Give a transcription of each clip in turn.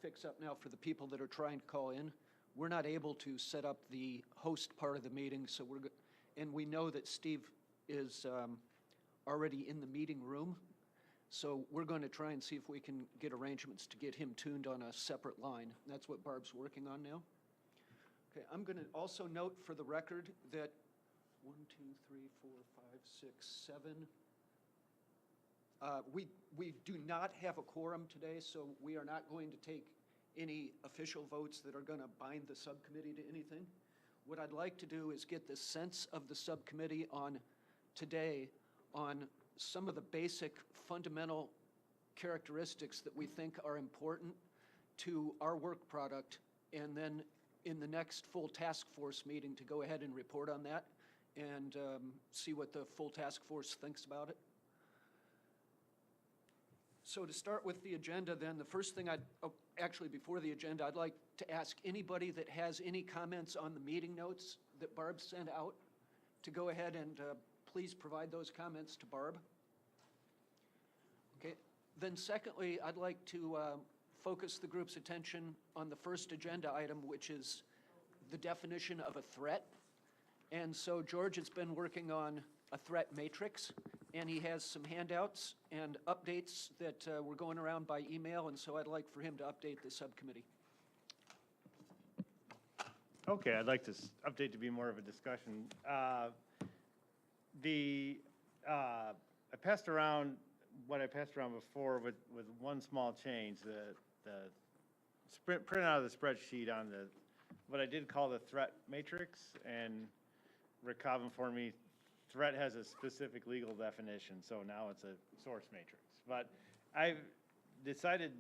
fix up now for the people that are trying to call in. We're not able to set up the host part of the meeting, so and we know that Steve is already in the meeting room, so we're going to try and see if we can get arrangements to get him tuned on a separate line. That's what Barb's working on now. Okay, I'm going to also note for the record that 1, 2, 3, 4, 5, 6, 7. We do not have a quorum today, so we are not going to take any official votes that are going to bind the subcommittee to anything. What I'd like to do is get the sense of the subcommittee on today on some of the basic fundamental characteristics that we think are important to our work product, and then in the next full task force meeting to go ahead and report on that and see what the full task force thinks about it. So to start with the agenda then, the first thing actually before the agenda, I'd like to ask anybody that has any comments on the meeting notes that Barb sent out to go ahead and please provide those comments to Barb. Okay, then secondly, I'd like to focus the group's attention on the first agenda item, which is the definition of a threat. And so George has been working on a threat matrix, and he has some handouts and updates that were going around by email, and so I'd like for him to update the subcommittee. Okay, I'd like this update to be more of a discussion. I passed around what I passed around before with one small change, the print out of the spreadsheet on the, what I did call the threat matrix, and Rick Cobb informed me threat has a specific legal definition, so now it's a source matrix. But I've decided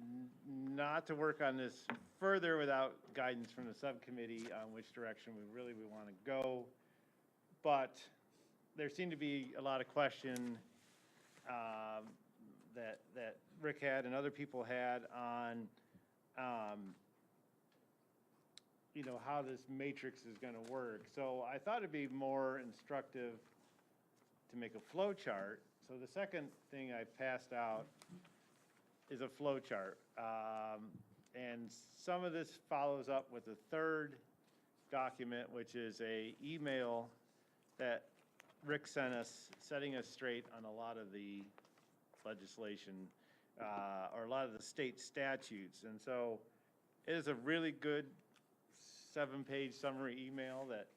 not to work on this further without guidance from the subcommittee on which direction we want to go. But there seemed to be a lot of question that Rick had and other people had on how this matrix is going to work. So I thought it'd be more instructive to make a flow chart. So the second thing I passed out is a flow chart. And some of this follows up with the third document, which is a email that Rick sent us, setting us straight on a lot of the legislation or a lot of the state statutes. And so it is a really good 7-page summary email that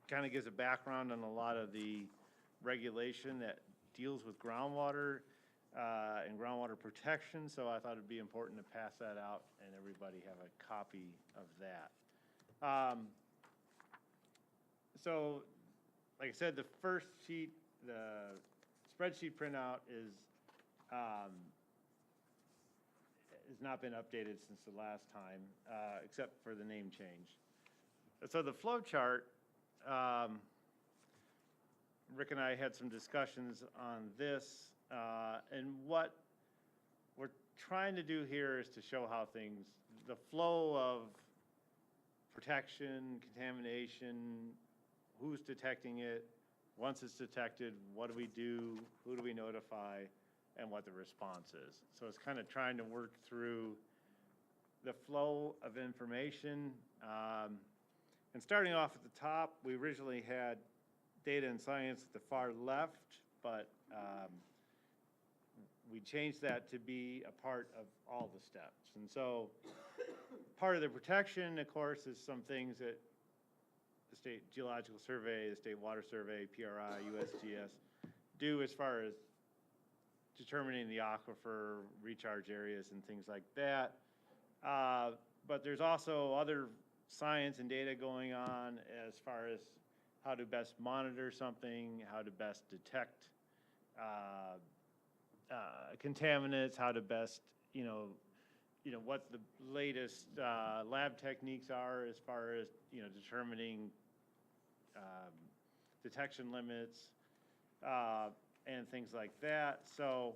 kind of gives a background on a lot of the regulation that deals with groundwater and groundwater protection. So I thought it'd be important to pass that out and everybody have a copy of that. So like I said, the first sheet, the spreadsheet printout has not been updated since the last time, except for the name change. So the flow chart, Rick and I had some discussions on this, and what we're trying to do here is to show how things, the flow of protection, contamination, who's detecting it, once it's detected, what do, who do we notify, and what the response is. So it's kind of trying to work through the flow of information. And starting off at the top, we originally had data and science at the far left, but we changed that to be a part of all the steps. And so part of the protection, of course, is some things that the State Geological Survey, the State Water Survey, PRI, USGS do as far as determining the aquifer, recharge areas, and things like that. But there's also other science and data going on as far as how to best monitor something, how to best detect contaminants, how to best, what the latest lab techniques are as far as, determining detection limits and things like that. So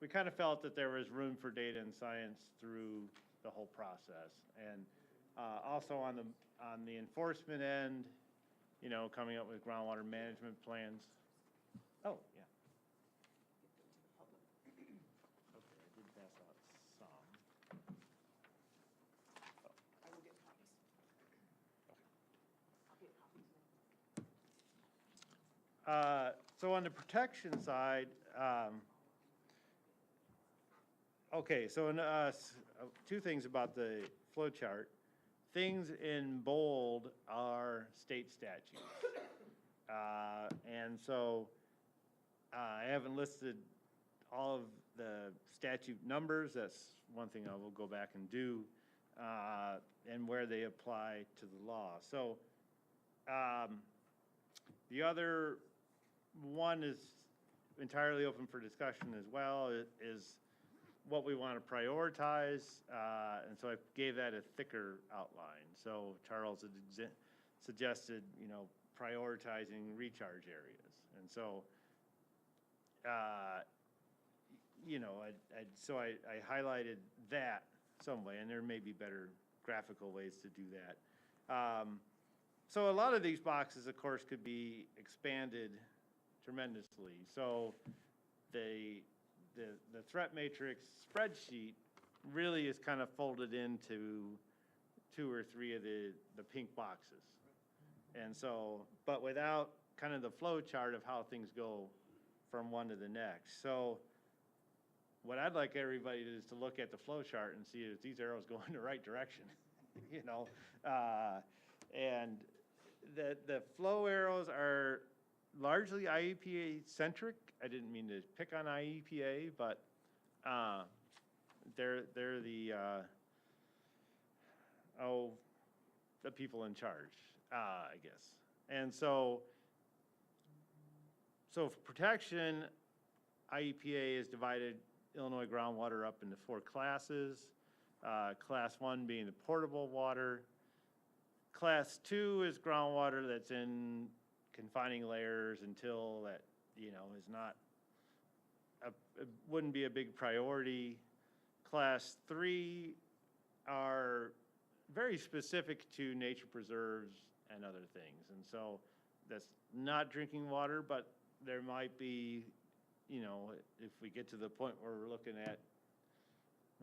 we kind of felt that there was room for data and science through the whole process. And also on the enforcement end, coming up with groundwater management plans. Oh, yeah. Okay, I did pass So on the protection side, okay, so two things about the flow chart. Things in bold are state statutes. And so I haven't listed all of the statute numbers. That's one thing I will go back and do, and where they apply to the law. So the other one is entirely open for discussion as well, is what we want to prioritize, and so I gave that a thicker outline. So Charles had suggested, prioritizing recharge areas, and so, I highlighted that some way, and there may be better graphical ways to do that. So a lot of these boxes, of course, could be expanded tremendously. So the threat matrix spreadsheet really is kind of folded into 2 or 3 of the pink boxes. And so, but without kind of the flow chart of how things go from one to the next. So what I'd like everybody to do is to look at the flow chart and see if these arrows go in the right direction, and the flow arrows are largely IEPA centric. I didn't mean to pick on IEPA, but they're the people in charge, I guess. And so for protection, IEPA is divided Illinois groundwater up into 4 classes. Class 1 being the portable water. Class 2 is groundwater that's in confining layers until that, is not, it wouldn't be a big priority. Class 3 are very specific to nature preserves and other things. And so that's not drinking water, but there might be, if we get to the point where we're looking at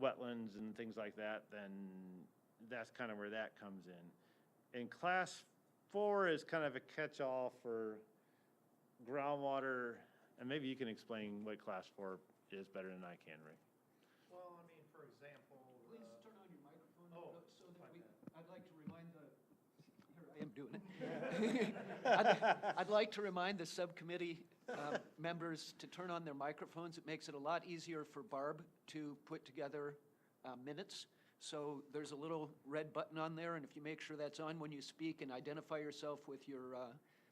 wetlands and things like that, then that's kind of where that comes in. And class 4 is kind of a catch-all for groundwater, and maybe you can explain what class 4 is better than I can, Rick. Well, I mean, for example. Please turn on your microphone so that I'd like to remind here I am doing it. I'd like to remind the subcommittee members to turn on their microphones. It makes it a lot easier for Barb to put together minutes. So there's a little red button on there, and if you make sure that's on when you speak and identify yourself with your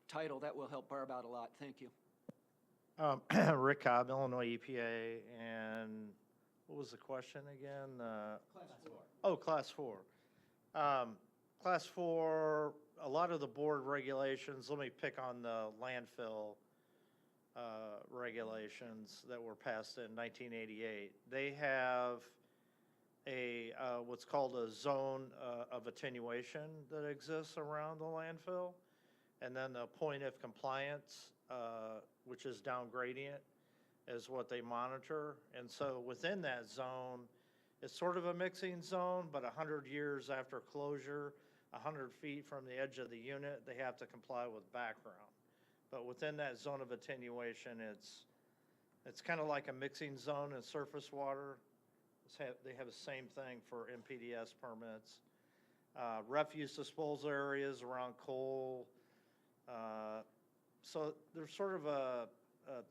title, that will help Barb out a lot. Thank you. Rick Cobb, Illinois EPA, and what was the question again? Class 4. Oh, Class 4. Class 4, a lot of the board regulations, let me pick on the landfill regulations that were passed in 1988. They have a what's called a zone of attenuation that exists around the landfill, and then the point of compliance, which is down gradient, is what they monitor. And so within that zone, it's sort of a mixing zone, but 100 years after closure, 100 feet from the edge of the unit, they have to comply with background. But within that zone of attenuation, it's kind of like a mixing zone in surface water. They have the same thing for MPDS permits. Refuse disposal areas around coal. So there's sort of a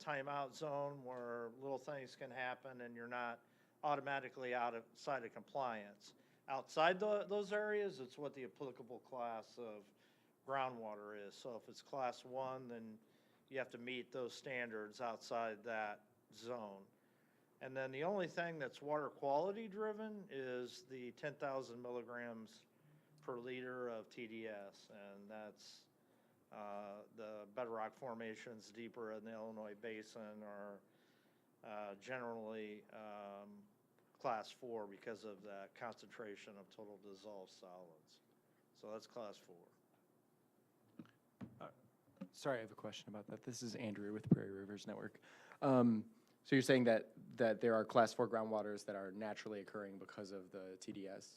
timeout zone where little things can happen and you're not automatically outside of compliance. Outside those areas, it's what the applicable class of groundwater is. So if it's class 1, then you have to meet those standards outside that zone. And then the only thing that's water quality driven is the 10,000 milligrams per liter of TDS, and that's the bedrock formations deeper in the Illinois basin are generally class 4 because of that concentration of total dissolved solids. So that's class 4. Sorry, I have a question about that. This is Andrew with Prairie Rivers Network. So you're saying that there are class 4 groundwaters that are naturally occurring because of the TDS?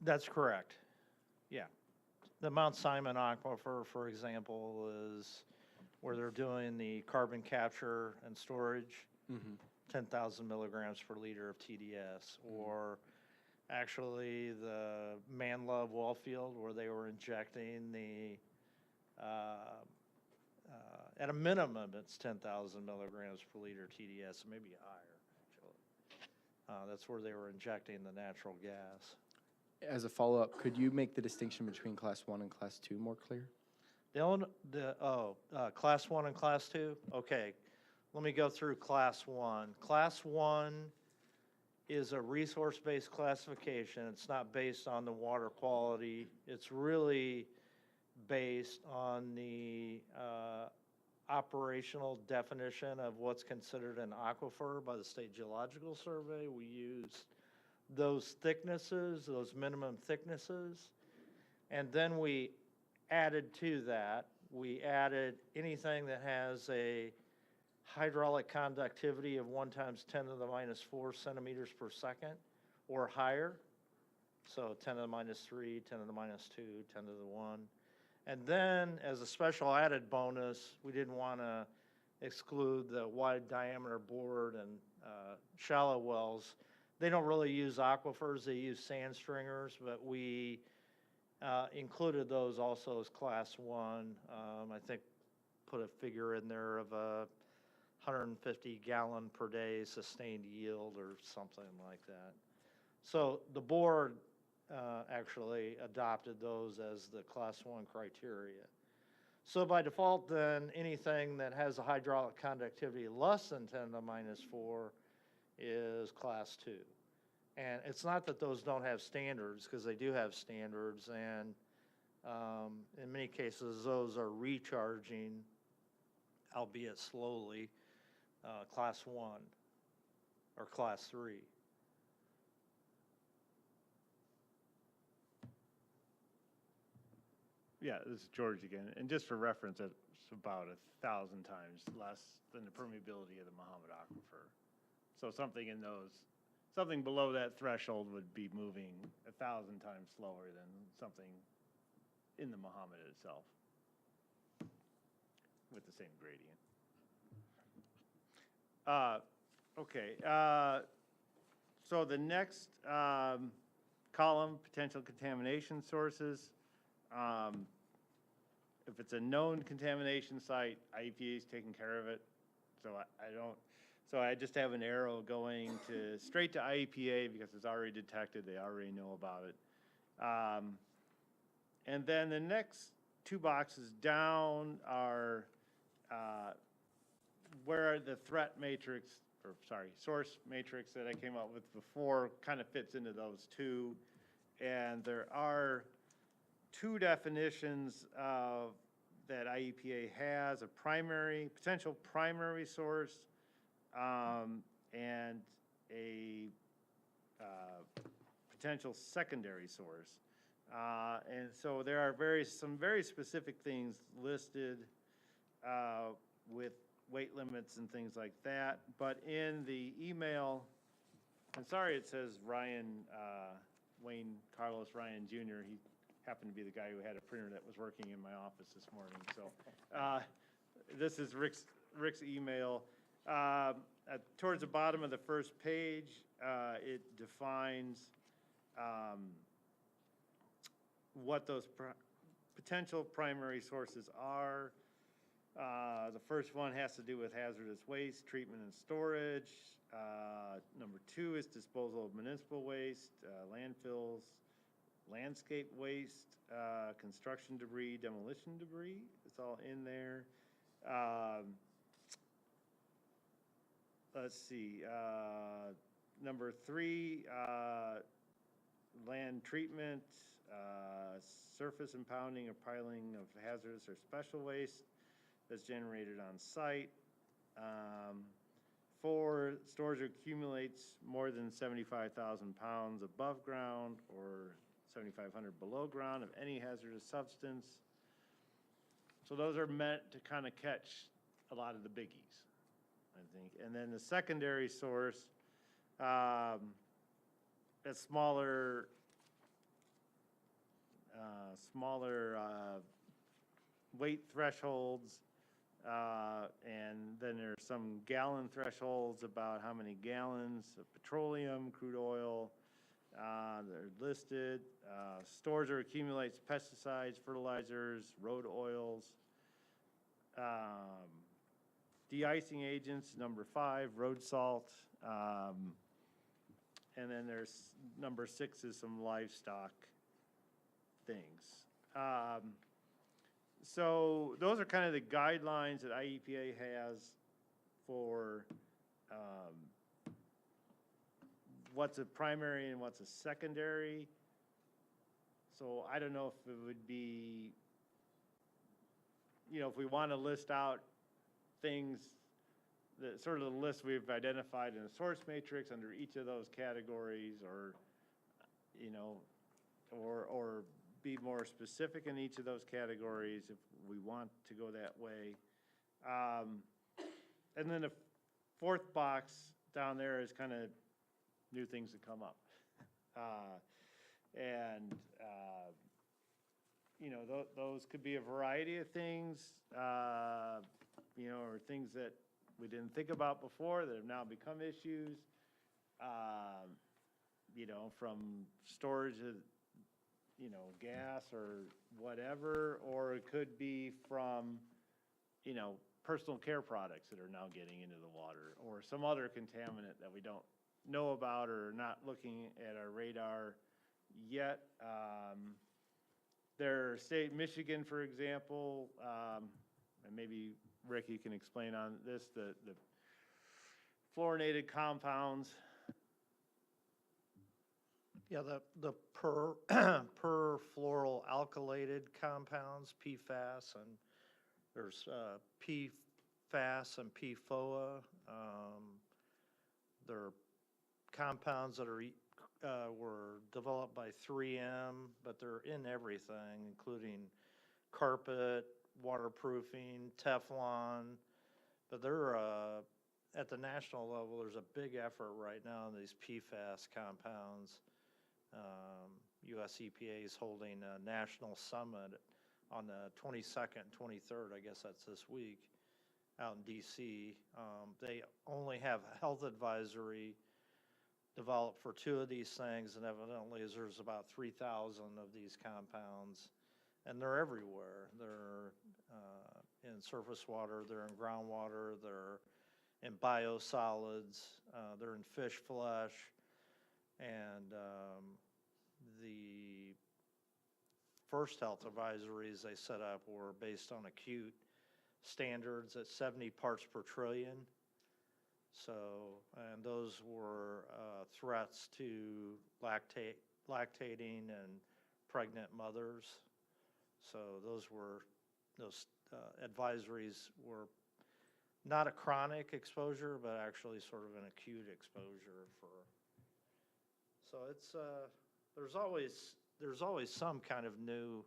That's correct. Yeah. The Mount Simon Aquifer, for example, is where they're doing the carbon capture and storage, Mhm. 10,000 milligrams per liter of TDS, or actually the Manlove well field where they were injecting the, at a minimum, it's 10,000 milligrams per liter TDS, maybe higher, actually. That's where they were injecting the natural gas. As a follow-up, could you make the distinction between Class 1 and Class 2 more clear? Class 1 and Class 2? Okay, let me go through Class 1. Class 1 is a resource-based classification. It's not based on the water quality. It's really based on the operational definition of what's considered an aquifer by the State Geological Survey. We use those thicknesses, those minimum thicknesses, and then we added to that, we added anything that has a hydraulic conductivity of 1 times 10 to the minus 4 centimeters per second or higher. So 10 to the minus 3, 10 to the minus 2, 10 to the 1. And then as a special added bonus, we didn't want to exclude the wide diameter bored and shallow wells. They don't really use aquifers, they use sand stringers, but we included those also as Class 1. I think put a figure in there of a 150 gallon per day sustained yield or something like that. So the board actually adopted those as the Class 1 criteria. So by default then, anything that has a hydraulic conductivity less than 10 to the minus 4 is Class 2. And it's not that those don't have standards, because they do have standards, and in many cases those are recharging, albeit slowly, Class 1 or Class 3. Yeah, this is George again, and just for reference, it's about 1,000 times less than the permeability of the Mahomet Aquifer. So something in those, something below that threshold would be moving 1,000 times slower than something in the Mahomet itself with the same gradient. Okay, so the next column, potential contamination sources. If it's a known contamination site, IEPA is taking care of it. So so I just have an arrow going to straight to IEPA because it's already detected. They already know about it. And then the next 2 boxes down are where the threat matrix, or sorry, source matrix that I came up with before kind of fits into those 2. And there are 2 definitions that IEPA has: a potential primary source, and a potential secondary source. And so there are some very specific things listed with weight limits and things like that. But in the email, I'm sorry it says Wayne Carlos Ryan Jr. He happened to be the guy who had a printer that was working in my office this morning. So this is Rick's email. Towards the bottom of the first page, it defines what those potential primary sources are. The first one has to do with hazardous waste, treatment and storage. Number 2 is disposal of municipal waste, landfills, landscape waste, construction debris, demolition debris. It's all in there. Let's see. Number 3, land treatment, surface impounding or piling of hazardous or special waste that's generated on site. 4, storage accumulates more than 75,000 pounds above ground or 7,500 below ground of any hazardous substance. So those are meant to kind of catch a lot of the biggies, I think. And then the secondary source, at smaller weight thresholds, And then there's some gallon thresholds about how many gallons of petroleum, crude oil, they're listed. Stores or accumulates pesticides, fertilizers, road oils. De-icing agents, number 5, road salt. And then there's number 6 is some livestock things. So those are kind of the guidelines that IEPA has for what's a primary and what's a secondary. So I don't know if it would be, if we want to list out things, sort of the list we've identified in a source matrix under each of those categories, or, or be more specific in each of those categories if we want to go that way. And then the 4th box down there is kind of new things that come up. Those could be a variety of things, or things that we didn't think about before that have now become issues, from storage of, gas or whatever, or it could be from, personal care products that are now getting into the water, or some other contaminant that we don't know about or not looking at our radar yet. Their state, Michigan, for example, and maybe Rick, you can explain on this, the fluorinated compounds. Yeah, the perfluoroalkylated compounds, PFAS, and there's PFAS and PFOA. They're compounds that were developed by 3M, but they're in everything, including carpet, waterproofing, Teflon. But they're at the national level, there's a big effort right now on these PFAS compounds. US EPA is holding a national summit on the 22nd, 23rd, I guess that's this week, out in DC. They only have a health advisory developed for 2 of these things, and evidently there's about 3,000 of these compounds, and they're everywhere. They're in surface water, they're in groundwater, they're in biosolids, they're in fish flesh, and the first health advisories they set up were based on acute standards at 70 parts per trillion. So, and those were threats to lactating and pregnant mothers. So those advisories were not a chronic exposure, but actually sort of an acute exposure for. So it's there's always some kind of new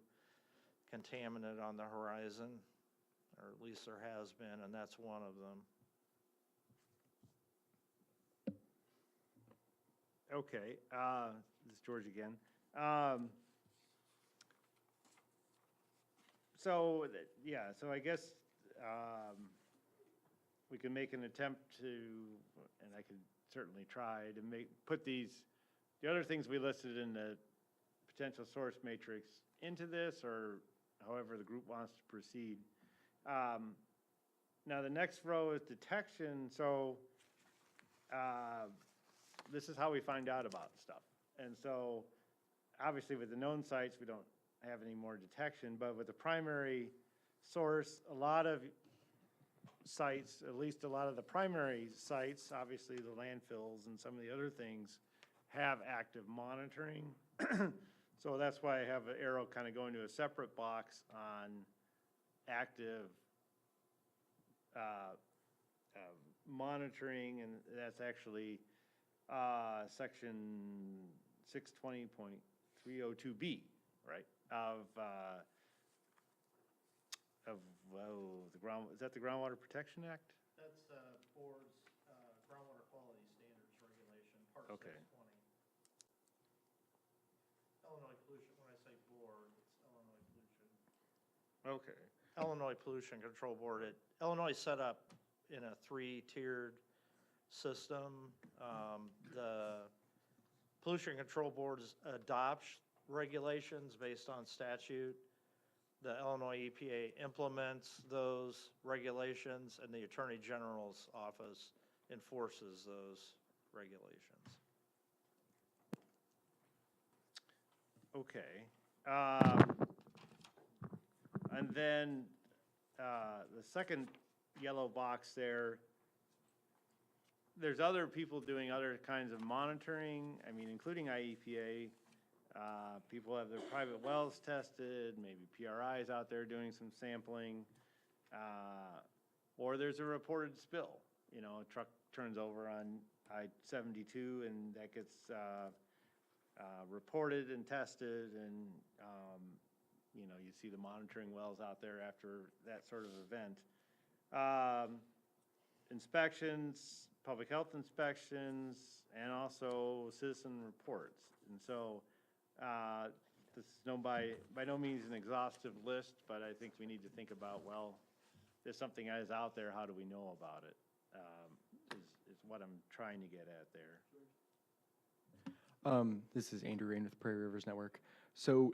contaminant on the horizon, or at least there has been, and that's one of them. Okay, this is George again. So I guess we can make an attempt to, and I could certainly try to put the other things we listed in the potential source matrix into this, or however the group wants to proceed. Now the next row is detection. So this is how we find out about stuff. And so obviously with the known sites, we don't have any more detection, but with the primary source, a lot of sites, at least a lot of the primary sites, obviously the landfills and some of the other things, have active monitoring. So that's why I have an arrow kind of going to a separate box on active monitoring, and that's actually section 620.302B, right? The ground, is that the Groundwater Protection Act? That's the board's groundwater quality standards regulation, part Okay. 620. Illinois pollution, when I say board, it's Illinois pollution. Okay. Illinois Pollution Control Board, Illinois is set up in a 3-tiered system. The Pollution Control Board adopts regulations based on statute. The Illinois EPA implements those regulations, and the Attorney General's office enforces those regulations. Okay. And then the second yellow box there, there's other people doing other kinds of monitoring, I mean, including IEPA. People have their private wells tested, maybe PRI's out there doing some sampling. Or there's a reported spill. You know, a truck turns over on I-72 and that gets reported and tested, and you know, you see the monitoring wells out there after that sort of event. Inspections, public health inspections, and also citizen reports. And so this is by no means an exhaustive list, but I think we need to think about, well, if something is out there, how do we know about it? Is what I'm trying to get at there. This is Andrew Rain with Prairie Rivers Network. So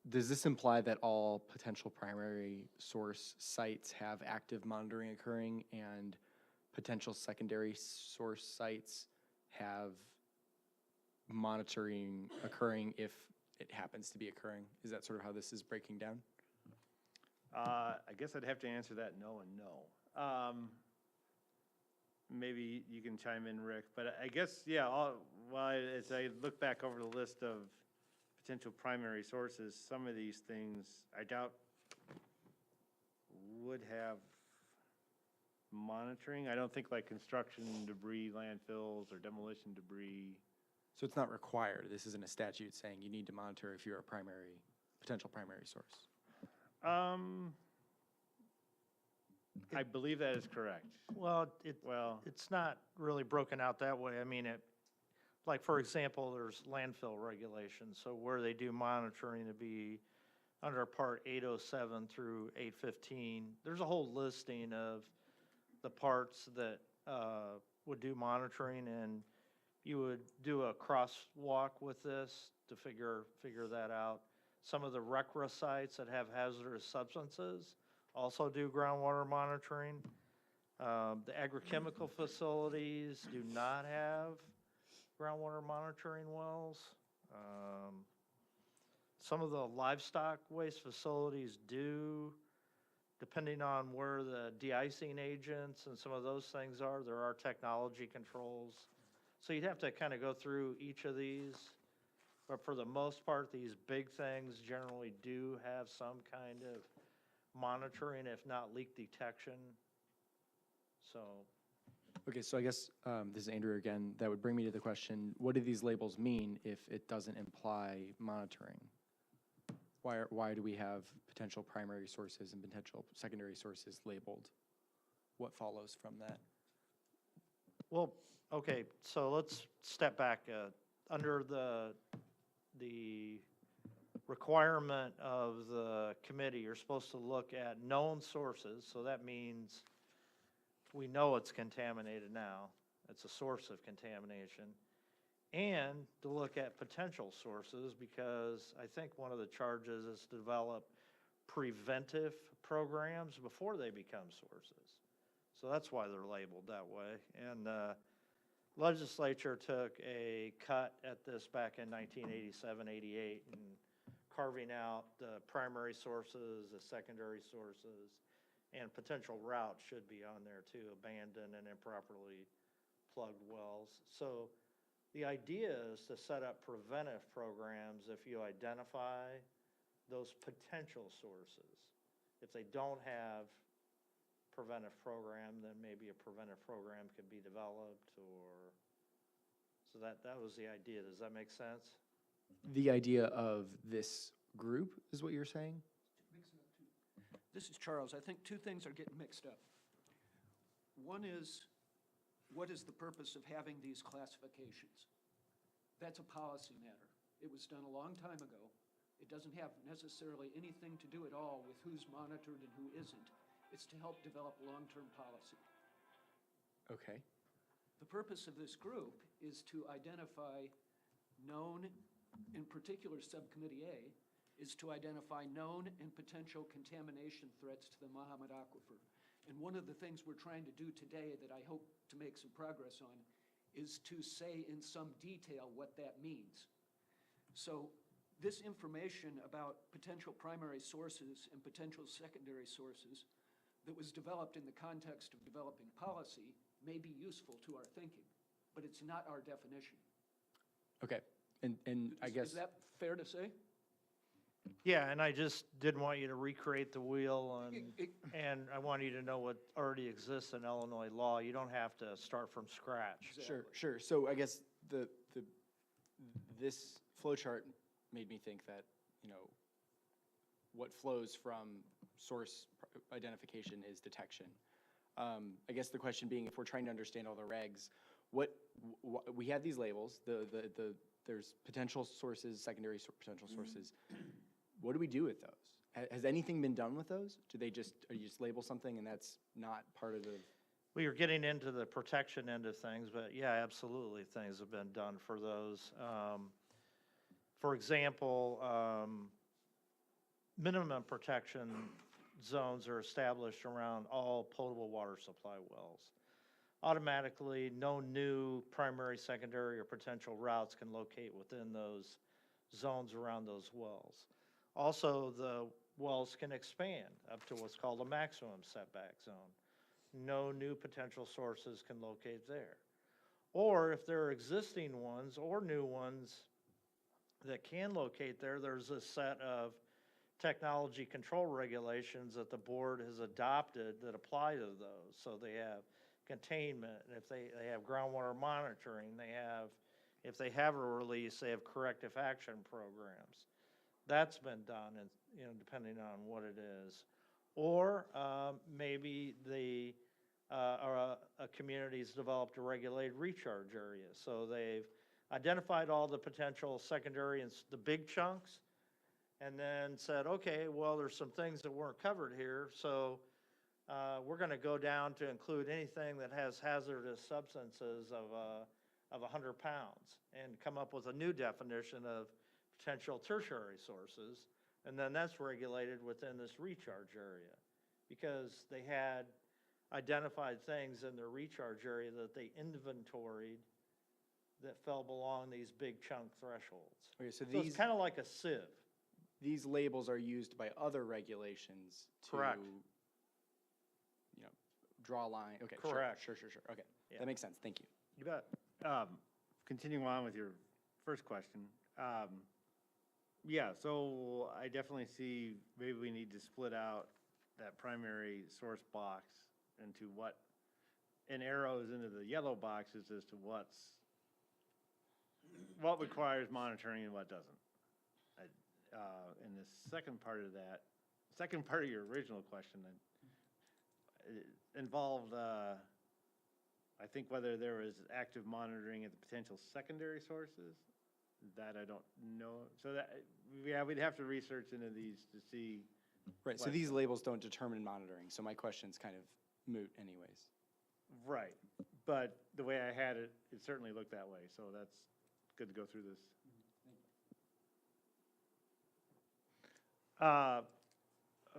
does this imply that all potential primary source sites have active monitoring occurring and potential secondary source sites have monitoring occurring if it happens to be occurring? Is that sort of how this is breaking down? I guess I'd have to answer that no and no. Maybe you can chime in, Rick, but I guess, yeah, as I look back over the list of potential primary sources, some of these things I doubt would have monitoring. I don't think like construction debris, landfills, or demolition debris. So it's not required. This isn't a statute saying you need to monitor if you're a potential primary source. I believe that is correct. Well, it's not really broken out that way. I mean, like, for example, there's landfill regulations, so where they do monitoring to be under Part 807 through 815, there's a whole listing of the parts that would do monitoring, and you would do a crosswalk with this to figure that out. Some of the RCRA sites that have hazardous substances also do groundwater monitoring. The agrochemical facilities do not have groundwater monitoring wells. Some of the livestock waste facilities do, depending on where the de-icing agents and some of those things are, there are technology controls. So you'd have to kind of go through each of these. But for the most part, these big things generally do have some kind of monitoring, if not leak detection. So. Okay, so I guess this is Andrew again. That would bring me to the question, what do these labels mean if it doesn't imply monitoring? Why do we have potential primary sources and potential secondary sources labeled? What follows from that? Well, okay, so let's step back. Under the requirement of the committee, you're supposed to look at known sources, so that means we know it's contaminated now. It's a source of contamination. And to look at potential sources, because I think one of the charges is to develop preventive programs before they become sources. So that's why they're labeled that way. And legislature took a cut at this back in 1987, 88, and carving out the primary sources, the secondary sources, and potential routes should be on there too, abandoned and improperly plugged wells. So the idea is to set up preventive programs if you identify those potential sources. If they don't have preventive program, then maybe a preventive program could be developed, or, so that was the idea. Does that make sense? The idea of this group is what you're saying? This is Charles. I think two things are getting mixed up. One is, what is the purpose of having these classifications? That's a policy matter. It was done a long time ago. It doesn't have necessarily anything to do at all with who's monitored and who isn't. It's to help develop long-term policy. Okay. The purpose of this group is to identify known, in particular Subcommittee A, is to identify known and potential contamination threats to the Mahomet Aquifer. And one of the things we're trying to do today that I hope to make some progress on is to say in some detail what that means. So this information about potential primary sources and potential secondary sources that was developed in the context of developing policy may be useful to our thinking, but it's not our definition. Okay, and I guess. Is that fair to say? Yeah, and I just didn't want you to recreate the wheel, and I want you to know what already exists in Illinois law. You don't have to start from scratch. Sure, sure. So I guess this flow chart made me think that, you know, what flows from source identification is detection. I guess the question being, if we're trying to understand all the regs, we have these labels, there's potential sources, secondary potential sources. What do we do with those? Has anything been done with those? Or you just label something and that's not part of the? We are getting into the protection end of things, but yeah, absolutely, things have been done for those. For example, minimum protection zones are established around all potable water supply wells. Automatically, no new primary, secondary, or potential routes can locate within those zones around those wells. Also, the wells can expand up to what's called a maximum setback zone. No new potential sources can locate there. Or if there are existing ones or new ones that can locate there, there's a set of technology control regulations that the board has adopted that apply to those. So they have containment, and if they have groundwater monitoring, if they have a release, they have corrective action programs. That's been done, and depending on what it is. Or maybe a community's developed a regulated recharge area. So they've identified all the potential secondary and the big chunks, and then said, okay, well, there's some things that weren't covered here, so we're going to go down to include anything that has hazardous substances of 100 pounds and come up with a new definition of potential tertiary sources, and then that's regulated within this recharge area because they had identified things in their recharge area that they inventoried that fell below these big chunk thresholds. Okay, so So it's kind of like a sieve. these labels are used by other regulations to, Correct. you know, draw a line. Okay, Correct. Sure. Okay, Yeah. that makes sense. Thank you. You bet. Continuing on with your first question. Yeah, so I definitely see maybe we need to split out that primary source box into and arrows into the yellow boxes as to what requires monitoring and what doesn't. And the second part of your original question, it involved, I think whether there was active monitoring of the potential secondary sources. That I don't know. So that, yeah, we'd have to research into these to see. Right, so these labels don't determine monitoring, so my question's kind of moot anyways. Right, but the way I had it, it certainly looked that way, so that's good to go through this.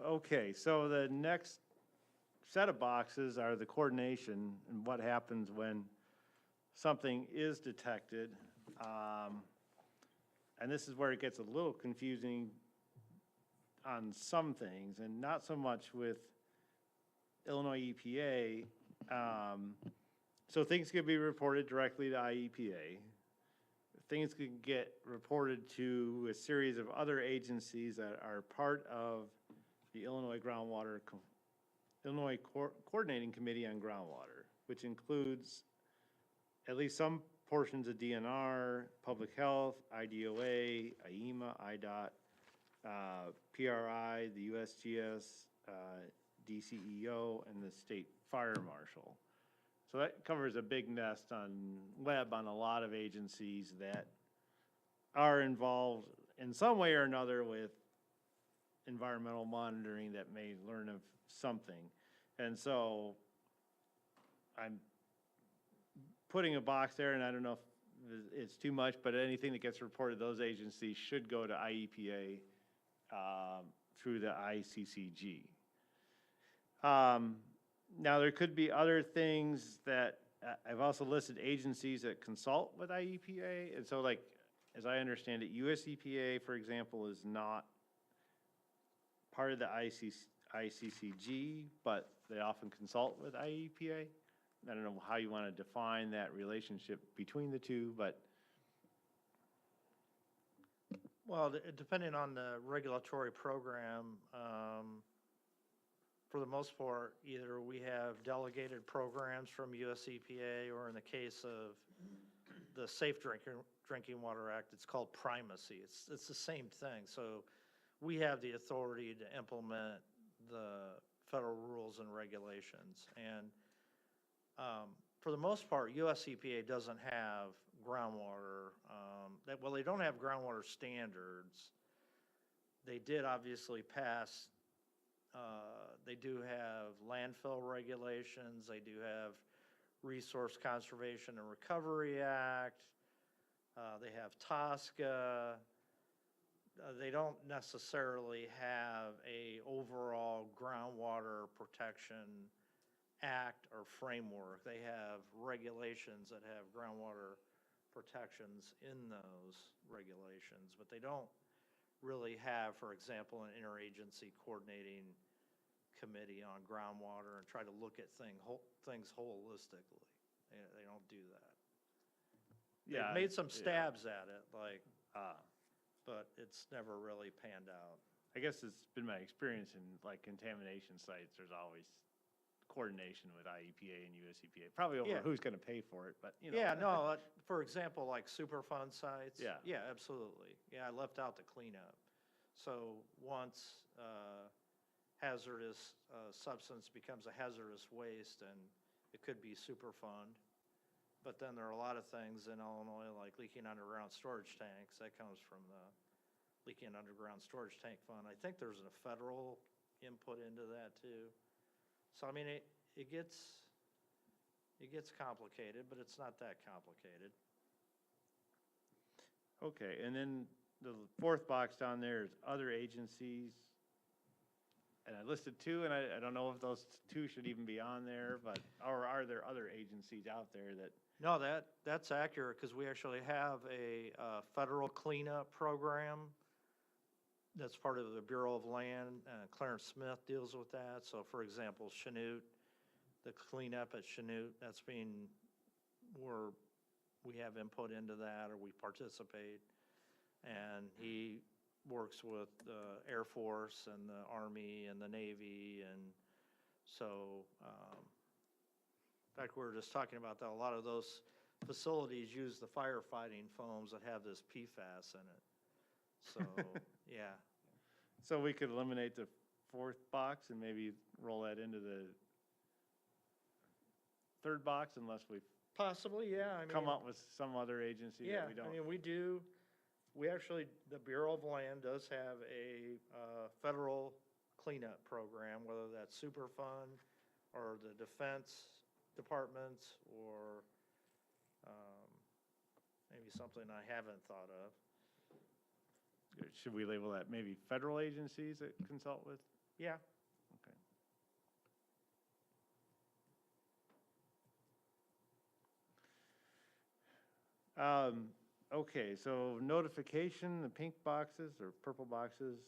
Okay, so the next set of boxes are the coordination and what happens when something is detected. And this is where it gets a little confusing on some things, and not so much with Illinois EPA. So things could be reported directly to IEPA. Things could get reported to a series of other agencies that are part of the Illinois Coordinating Committee on Groundwater, which includes at least some portions of DNR, Public Health, IDOA, IEMA, IDOT, PRI, the USGS, DCEO, and the State Fire Marshal. So that covers a big nest on a lot of agencies that are involved in some way or another with environmental monitoring that may learn of something. And so I'm putting a box there, and I don't know if it's too much, but anything that gets reported, those agencies should go to IEPA through the ICCG. Now, there could be other things that, I've also listed agencies that consult with IEPA, and so like, as I understand it, US EPA, for example, is not part of the ICCG, but they often consult with IEPA. I don't know how you want to define that relationship between the two, but. Well, depending on the regulatory program, for the most part, either we have delegated programs from US EPA, or in the case of the Safe Drinking Water Act, it's called primacy. It's the same thing. So we have the authority to implement the federal rules and regulations. And for the most part, US EPA doesn't have groundwater, well, they don't have groundwater standards. They did obviously pass, they do have landfill regulations, they do have Resource Conservation and Recovery Act, they have TSCA. They don't necessarily have a overall groundwater protection act or framework. They have regulations that have groundwater protections in those regulations, but they don't really have, for example, an interagency coordinating committee on groundwater and try to look at things holistically. They don't do that. Yeah, They've made some yeah. stabs at it, like, but it's never really panned out. I guess it's been my experience in like contamination sites, there's always coordination with IEPA and US EPA, probably over Yeah. who's gonna pay for it, but you know. Yeah, no, for example, like Superfund sites. Yeah. Yeah, absolutely. Yeah, I left out the cleanup. So once hazardous substance becomes a hazardous waste, and it could be Superfund. But then there are a lot of things in Illinois, like leaking underground storage tanks, that comes from the leaking underground storage tank fund. I think there's a federal input into that too. So I mean, it gets complicated, but it's not that complicated. Okay, and then the fourth box down there is other agencies. And I listed two, and I don't know if those two should even be on there, but, or are there other agencies out there that? No, that's accurate, because we actually have a federal cleanup program that's part of the Bureau of Land. Clarence Smith deals with that. So for example, Chanute, the cleanup at Chanute, that's being, we have input into that, or we participate. And he works with the Air Force and the Army and the Navy. And so, in fact, we were just talking about that. A lot of those facilities use the firefighting foams that have this PFAS in it. So, yeah. So we could eliminate the fourth box and maybe roll that into the third box unless we Possibly, yeah. I mean, come up with some other agency yeah, that we don't. I mean, we actually, the Bureau of Land does have a federal cleanup program, whether that's Superfund or the Defense Departments, or maybe something I haven't thought of. Should we label that maybe federal agencies that consult with? Yeah. Okay. Okay, so notification, the pink boxes or purple boxes.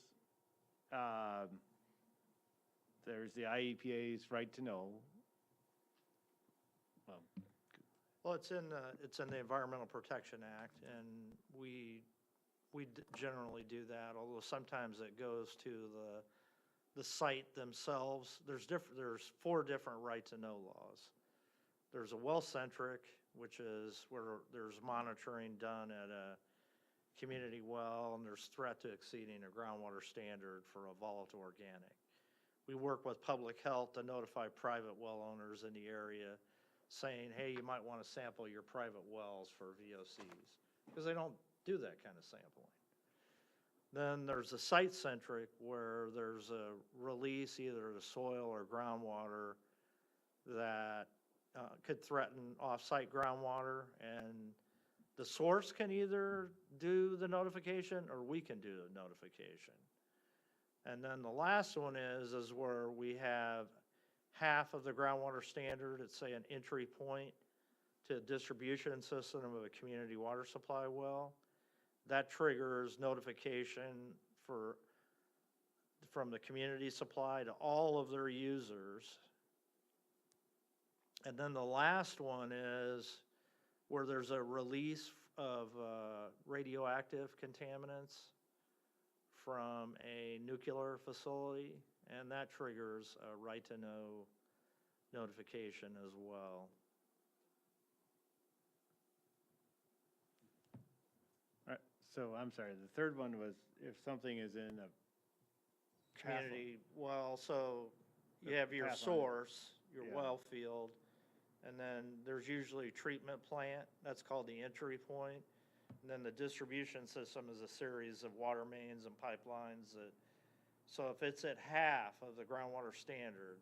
There's the IEPA's right to know. Well, it's in the Environmental Protection Act, and we generally do that, although sometimes it goes to the site themselves. There's 4 different right-to-know laws. There's a well-centric, which is where there's monitoring done at a community well, and there's threat to exceeding a groundwater standard for a volatile organic. We work with public health to notify private well owners in the area, saying, hey, you might want to sample your private wells for VOCs, because they don't do that kind of sampling. Then there's a site-centric where there's a release either to soil or groundwater that could threaten off-site groundwater, and the source can either do the notification or we can do the notification. And then the last one is where we have half of the groundwater standard, it's say an entry point to a distribution system of a community water supply well. That triggers notification from the community supply to all of their users. And then the last one is where there's a release of radioactive contaminants from a nuclear facility, and that triggers a right to know notification as well. All right, so I'm sorry, the third one was if something is in a Community, well, so you The have your pathfinder. source, your Yeah. well field, and then there's usually a treatment plant, that's called the entry point. And then the distribution system is a series of water mains and pipelines that, so if it's at half of the groundwater standard,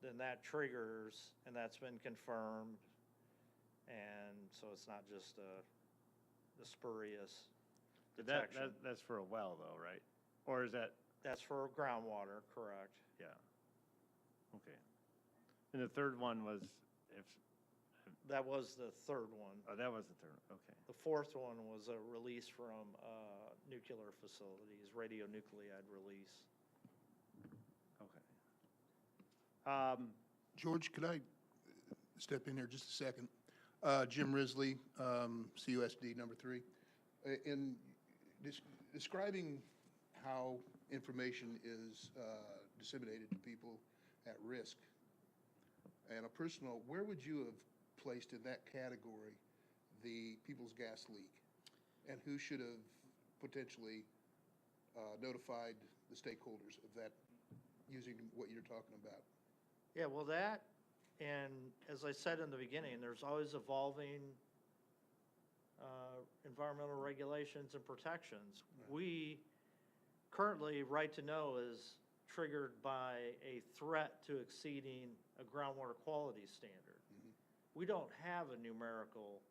then that triggers, and that's been confirmed. And so it's not just a spurious detection. that's for a well though, right? Or is that, That's for groundwater, correct? yeah, okay. And the third one was if, That was the third one. oh, that was the third, okay. The fourth one was a release from nuclear facilities, radionuclide release. Okay. George, could I step in here just a second? Jim Risley, CUSD number 3. In describing how information is disseminated to people at risk, and a personal, where would you have placed in that category the people's gas leak? And who should have potentially notified the stakeholders of that using what you're talking about? Yeah, well, that, and as I said in the beginning, there's always evolving environmental regulations and protections. We currently, right to know is triggered by a threat to exceeding a groundwater quality standard. We don't have a numerical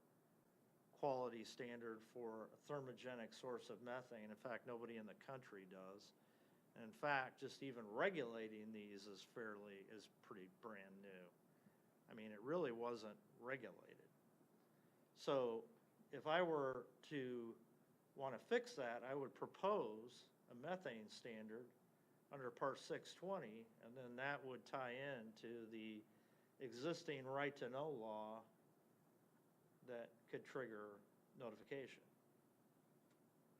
quality standard for a thermogenic source of methane. In fact, nobody in the country does. And in fact, just even regulating these is pretty brand new. I mean, it really wasn't regulated. So if I were to want to fix that, I would propose a methane standard under Part 620, and then that would tie into the existing right-to-know law that could trigger notification.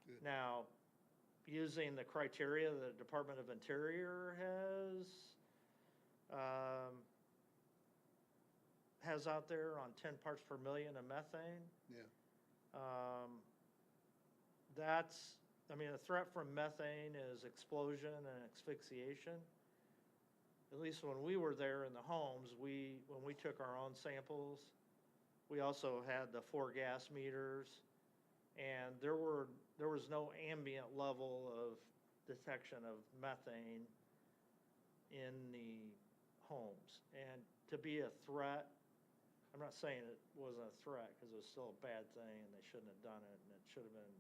Good. Now, using the criteria the Department of Interior has out there on 10 parts per million of methane, Yeah. that's, I mean, a threat from methane is explosion and asphyxiation. At least when we were there in the homes, when we took our own samples, we also had the 4 gas meters, and there was no ambient level of detection of methane in the homes. And to be a threat, I'm not saying it wasn't a threat, because it was still a bad thing, and they shouldn't have done it, and it should have been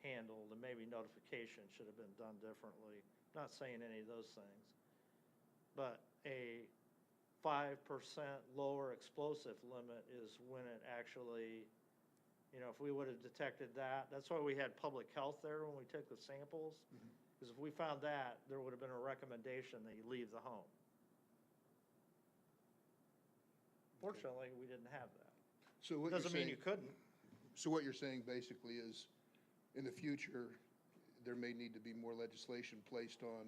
handled, and maybe notification should have been done differently. Not saying any of those things. But a 5% lower explosive limit is when it actually, if we would have detected that, that's why we had public health there when we took the samples. Because if we found that, there would have been a recommendation that you leave the home. Fortunately, we didn't have that. So what you're Doesn't mean you saying, couldn't. so what you're saying basically is, in the future, there may need to be more legislation placed on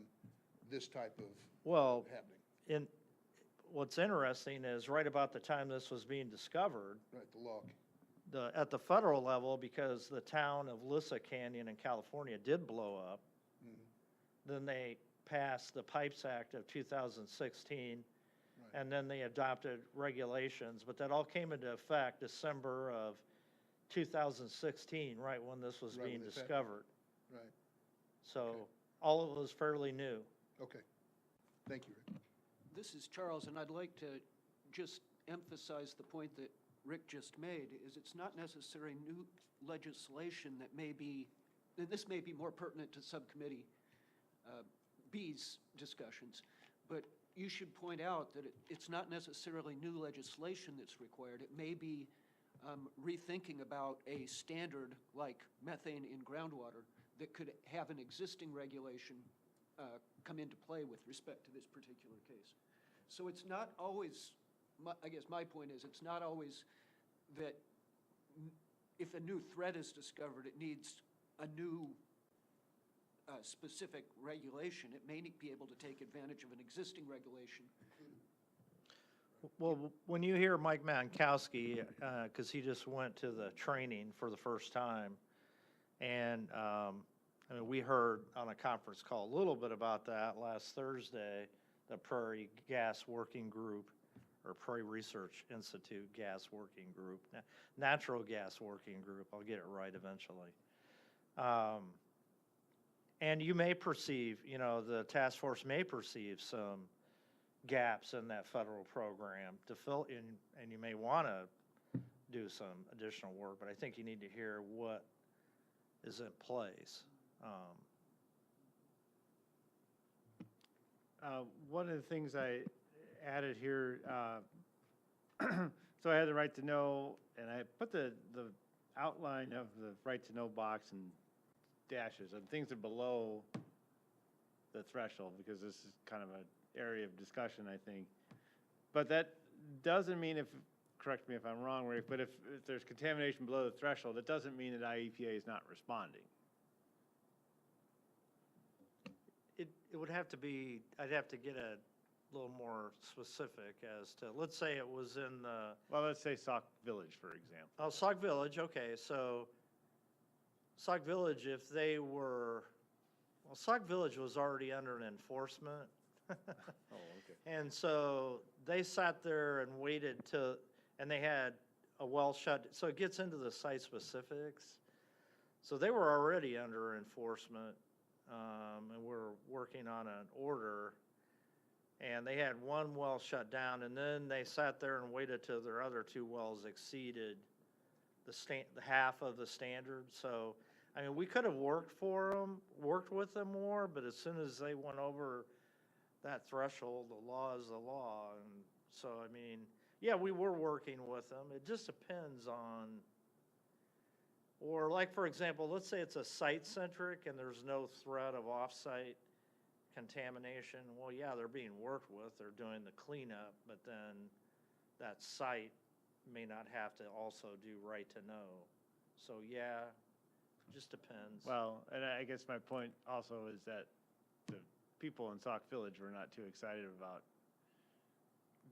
this type of Well, happening. What's interesting is right about the time this was being discovered, Right, the log. at the federal level, because the town of Lissa Canyon in California did blow up, then they passed the Pipes Act of 2016, Right. and then they adopted regulations, but that all came into effect December of 2016, right when this was Right when being they passed it. discovered. Right. So all of it was fairly new. Okay. Thank you, Rick. This is Charles, and I'd like to just emphasize the point that Rick just made, is it's not necessarily new legislation that may be, and this may be more pertinent to Subcommittee B's discussions, but you should point out that it's not necessarily new legislation that's required. It may be rethinking about a standard like methane in groundwater that could have an existing regulation come into play with respect to this particular case. So it's not always, I guess my point is, it's not always that if a new threat is discovered, it needs a new specific regulation. It may be able to take advantage of an existing regulation. Well, when you hear Mike Mankowski, because he just went to the training for the first time, and I mean, we heard on a conference call a little bit about that last Thursday, the Prairie Gas Working Group, or Prairie Research Institute Gas Working Group, Natural Gas Working Group, I'll get it right eventually. And you may perceive, you know, the task force may perceive some gaps in that federal program to fill in, and you may want to do some additional work, but I think you need to hear what is in place. One of the things I added here, so I had the right to know, and I put the outline of the right to know box and dashes, and things are below the threshold, because this is kind of an area of discussion, I think. But that doesn't mean, if, correct me if I'm wrong, Rick, but if there's contamination below the threshold, it doesn't mean that IEPA is not responding. It would have to be, I'd have to get a little more specific as to, let's say it was in the, Well, let's say Sauk Village, for example. oh, Sauk Village, okay, so Sauk Village, if they were, well, Sauk Village was already under an enforcement. Oh, okay. And so they sat there and waited and they had a well shut, so it gets into the site specifics. So they were already under enforcement, and we're working on an order. And they had one well shut down, and then they sat there and waited till their other two wells exceeded the half of the standard. So, I mean, we could have worked with them more, but as soon as they went over that threshold, the law is the law. And so, I mean, yeah, we were working with them. It just depends on, or like, for example, let's say it's a site-centric and there's no threat of off-site contamination. Well, yeah, they're being worked with. They're doing the cleanup, but then that site may not have to also do right to know. So, yeah, it just depends. Well, and I guess my point also is that the people in Sauk Village were not too excited about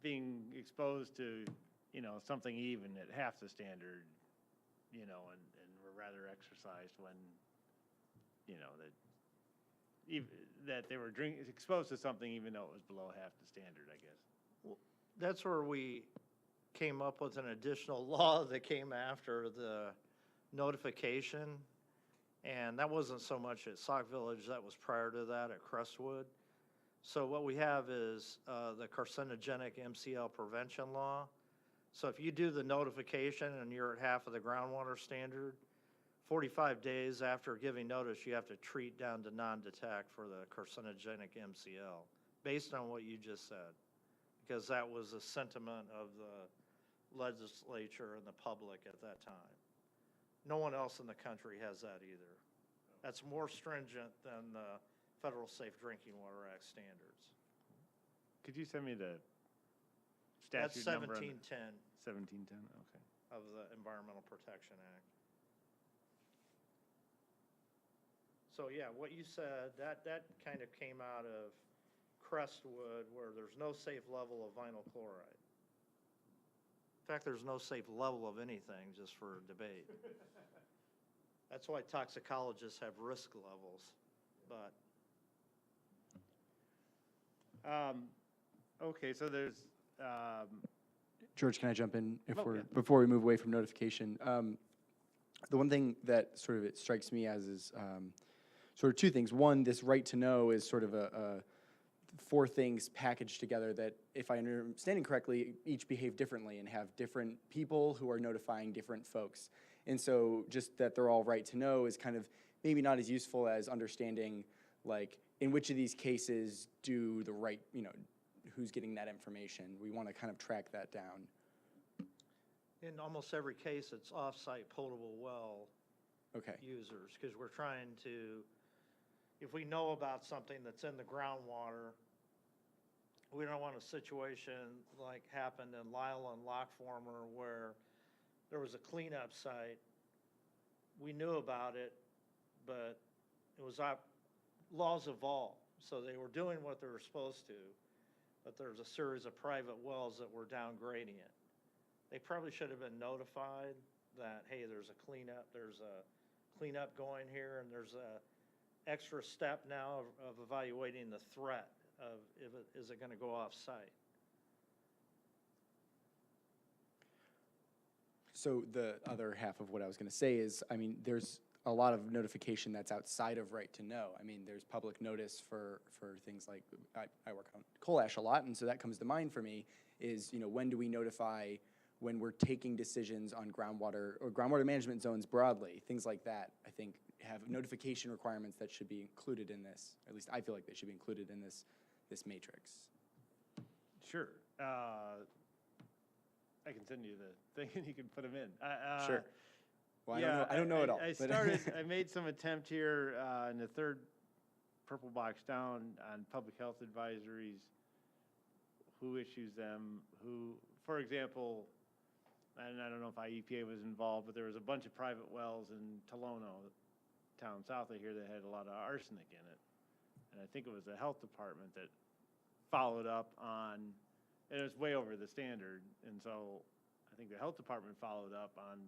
being exposed to, you know, something even at half the standard, you know, and were rather exercised when, you know, that they were exposed to something even though it was below half the standard, I guess. That's where we came up with an additional law that came after the notification. And that wasn't so much at Sauk Village, that was prior to that at Crestwood. So what we have is the carcinogenic MCL prevention law. So if you do the notification and you're at half of the groundwater standard, 45 days after giving notice, you have to treat down to non-detect for the carcinogenic MCL, based on what you just said, because that was a sentiment of the legislature and the public at that time. No one else in the country has that either. That's more stringent than the Federal Safe Drinking Water Act standards. Could you send me the That's statute number? 1710 1710, okay. of the Environmental Protection Act. So yeah, what you said, that kind of came out of Crestwood, where there's no safe level of vinyl chloride. In fact, there's no safe level of anything, just for debate. That's why toxicologists have risk levels, but. Okay, so there's, George, can I jump in Oh, yeah. before we move away from notification? The one thing that sort of it strikes me as is sort of two things. One, this right to know is sort of a four things packaged together that, if I understanding correctly, each behave differently and have different people who are notifying different folks. And so just that they're all right to know is kind of maybe not as useful as understanding, like, in which of these cases do the right, who's getting that information. We want to kind of track that down. In almost every case, it's off-site potable well Okay. users, because we're trying to, if we know about something that's in the groundwater, we don't want a situation like happened in Lyle and Lockformer where there was a cleanup site. We knew about it, but it was laws evolved, so they were doing what they were supposed to, but there's a series of private wells that were downgrading it. They probably should have been notified that, hey, there's a cleanup going here, and there's a extra step now of evaluating the threat of is it going to go off-site. So the other half of what I was going to say is, I mean, there's a lot of notification that's outside of right to know. I mean, there's public notice for things like, I work on coal ash a lot, and so that comes to mind for me is, when do we notify when we're taking decisions on groundwater or groundwater management zones broadly, things like that, I think have notification requirements that should be included in this. At least I feel like they should be included in this matrix. Sure. I can send you the thing and you can put them in. Sure. Well, Yeah, I don't know it all. I but- started, I made some attempt here in the third purple box down on public health advisories, who issues them, who, for example, and I don't know if IEPA was involved, but there was a bunch of private wells in Tolono, town south of here, that had a lot of arsenic in it. And I think it was the health department that followed up on, and it was way over the standard. And so I think the health department followed up on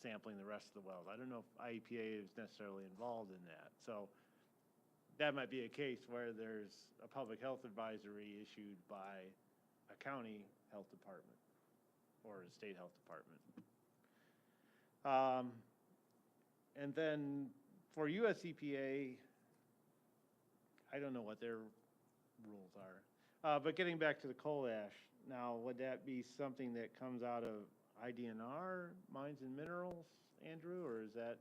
sampling the rest of the wells. I don't know if IEPA is necessarily involved in that. So that might be a case where there's a public health advisory issued by a county health department or a state health department. And then for US EPA, I don't know what their rules are. But getting back to the coal ash, now, would that be something that comes out of IDNR, Mines and Minerals, Andrew, or is that?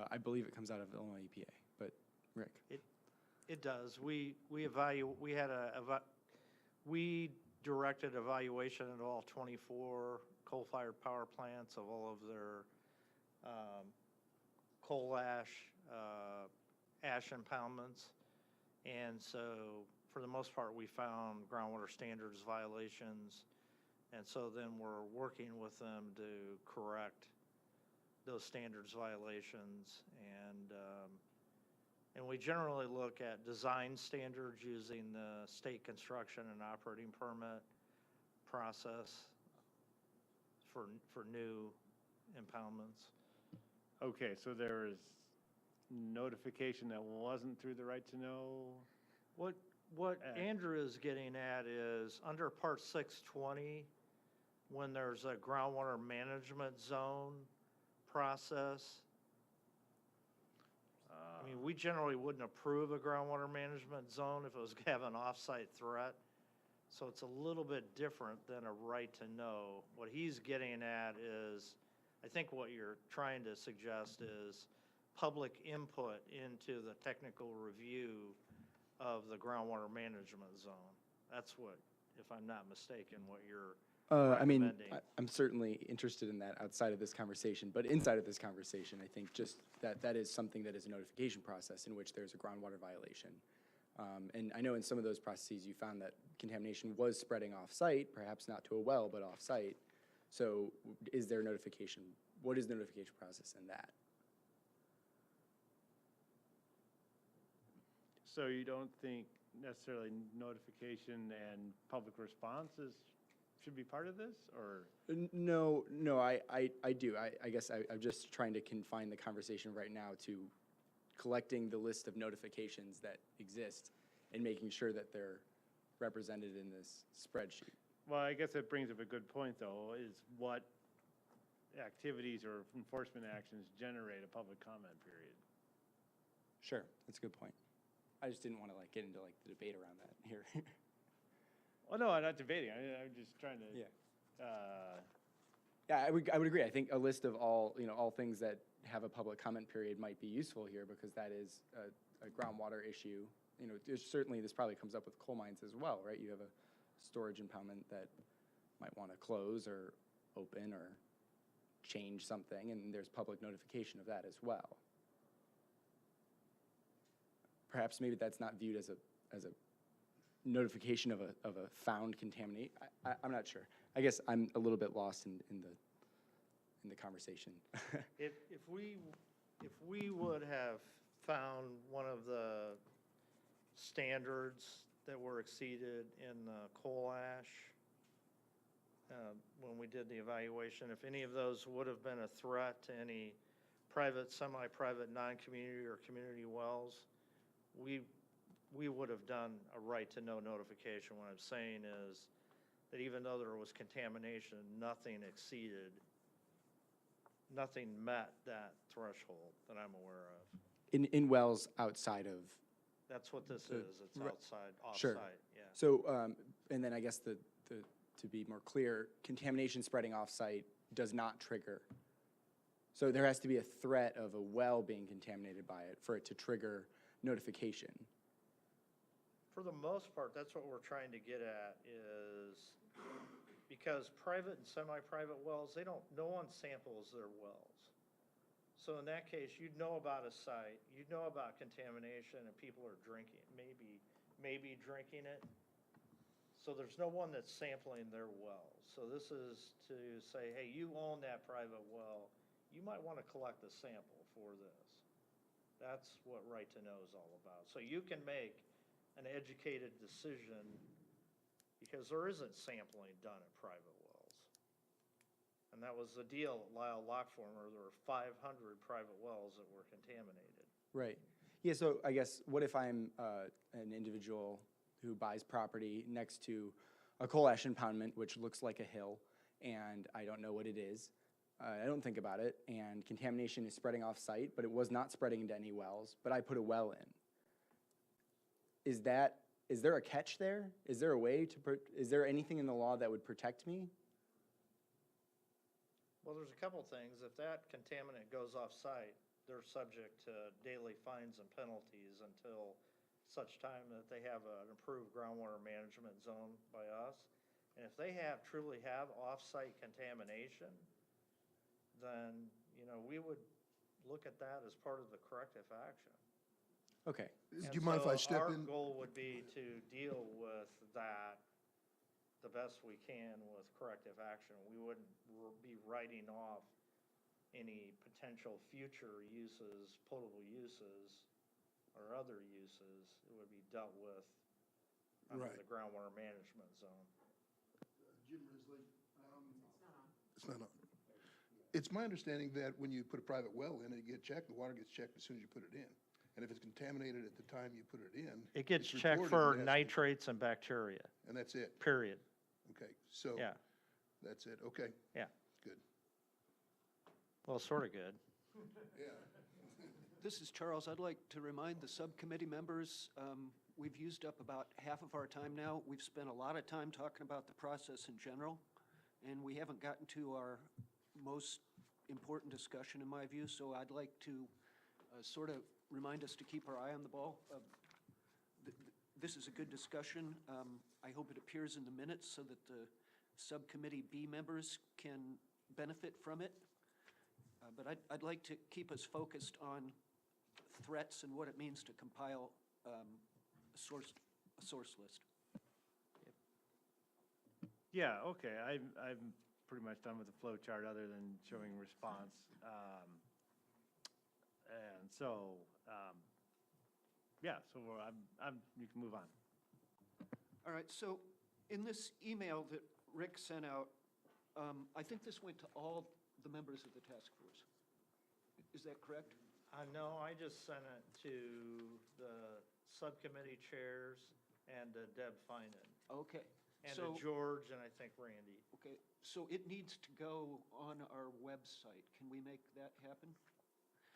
I believe it comes out of Illinois EPA, but Rick. It does. We directed evaluation at all 24 coal-fired power plants of all of their coal ash, ash impoundments. And so for the most part, we found groundwater standards violations. And so then we're working with them to correct those standards violations. And we generally look at design standards using the state construction and operating permit process for new impoundments. Okay, so there is notification that wasn't through the right to know? What Andrew is getting at is under Part 620, when there's a groundwater management zone process, I mean, we generally wouldn't approve a groundwater management zone if it was gonna have an off-site threat. So it's a little bit different than a right to know. What he's getting at is, I think what you're trying to suggest is public input into the technical review of the groundwater management zone. That's what, if I'm not mistaken, what you're I mean, recommending. I'm certainly interested in that outside of this conversation, but inside of this conversation, I think just that is something that is a notification process in which there's a groundwater violation. And I know in some of those processes you found that contamination was spreading off-site, perhaps not to a well, but off-site. So is there notification? What is the notification process in that? So you don't think necessarily notification and public responses should be part of this, or? No, I do. I guess I'm just trying to confine the conversation right now to collecting the list of notifications that exist and making sure that they're represented in this spreadsheet. Well, I guess that brings up a good point, though, is what activities or enforcement actions generate a public comment period? Sure, that's a good point. I just didn't want to like get into like the debate around that here. Well, no, I'm not debating. I'm just trying to. Yeah. Uh, Yeah, I would agree. I think a list of all, all things that have a public comment period might be useful here because that is a groundwater issue. Certainly this probably comes up with coal mines as well, right? You have a storage impoundment that might want to close or open or change something, and there's public notification of that as well. Perhaps maybe that's not viewed as a notification of a found contaminate. I'm not sure. I guess I'm a little bit lost in the conversation. If we would have found one of the standards that were exceeded in the coal ash, when we did the evaluation, if any of those would have been a threat to any private, semi-private, non-community or community wells, we would have done a right to know notification. What I'm saying is that even though there was contamination, nothing met that threshold that I'm aware of. In wells outside of. That's what this So, is. It's outside, Sure. off-site, yeah. So, and then I guess to be more clear, contamination spreading off-site does not trigger. So there has to be a threat of a well being contaminated by it for it to trigger notification. For the most part, that's what we're trying to get at is because private and semi-private wells, no one samples their wells. So in that case, you'd know about a site, you'd know about contamination and people are drinking, maybe drinking it. So there's no one that's sampling their wells. So this is to say, hey, you own that private well, you might want to collect a sample for this. That's what right to know is all about. So you can make an educated decision because there isn't sampling done at private wells. And that was the deal at Lyle Lockformer. There were 500 private wells that were contaminated. Right. Yeah, so I guess what if I'm an individual who buys property next to a coal ash impoundment, which looks like a hill, and I don't know what it is. I don't think about it, and contamination is spreading off-site, but it was not spreading into any wells, but I put a well in. Is there a catch there? Is there a way is there anything in the law that would protect me? Well, there's a couple things. If that contaminant goes off-site, they're subject to daily fines and penalties until such time that they have an approved groundwater management zone by us. And if they truly have off-site contamination, then, we would look at that as part of the corrective action. Okay. Do you mind if I step in? Our goal would be to deal with that the best we can with corrective action. We wouldn't be writing off any potential future uses, potable uses, or other uses. It would be dealt with under Right. the groundwater management zone. Jim Risley. It's not on. It's my understanding that when you put a private well in and you get checked, the water gets checked as soon as you put it in. And if it's contaminated at the time you put it in. It gets it's checked reported for and it has to be- nitrates and bacteria, And that's it. period. Okay, so. Yeah. That's it. Okay, Yeah. good. Well, sort of good. Yeah. This is Charles. I'd like to remind the subcommittee members, we've used up about half of our time now. We've spent a lot of time talking about the process in general, and we haven't gotten to our most important discussion, in my view, so I'd like to sort of remind us to keep our eye on the ball. This is a good discussion. I hope it appears in the minutes so that the subcommittee B members can benefit from it. But I'd like to keep us focused on threats and what it means to compile a source list. Yeah, okay, I'm pretty much done with the flow chart other than showing response. And so, yeah, so you can move on. All right, so in this email that Rick sent out, I think this went to all the members of the task force. Is that correct? No, I just sent it to the subcommittee chairs and to Deb Finan. Okay. And So, to George and I think Randy. okay, so it needs to go on our website. Can we make that happen?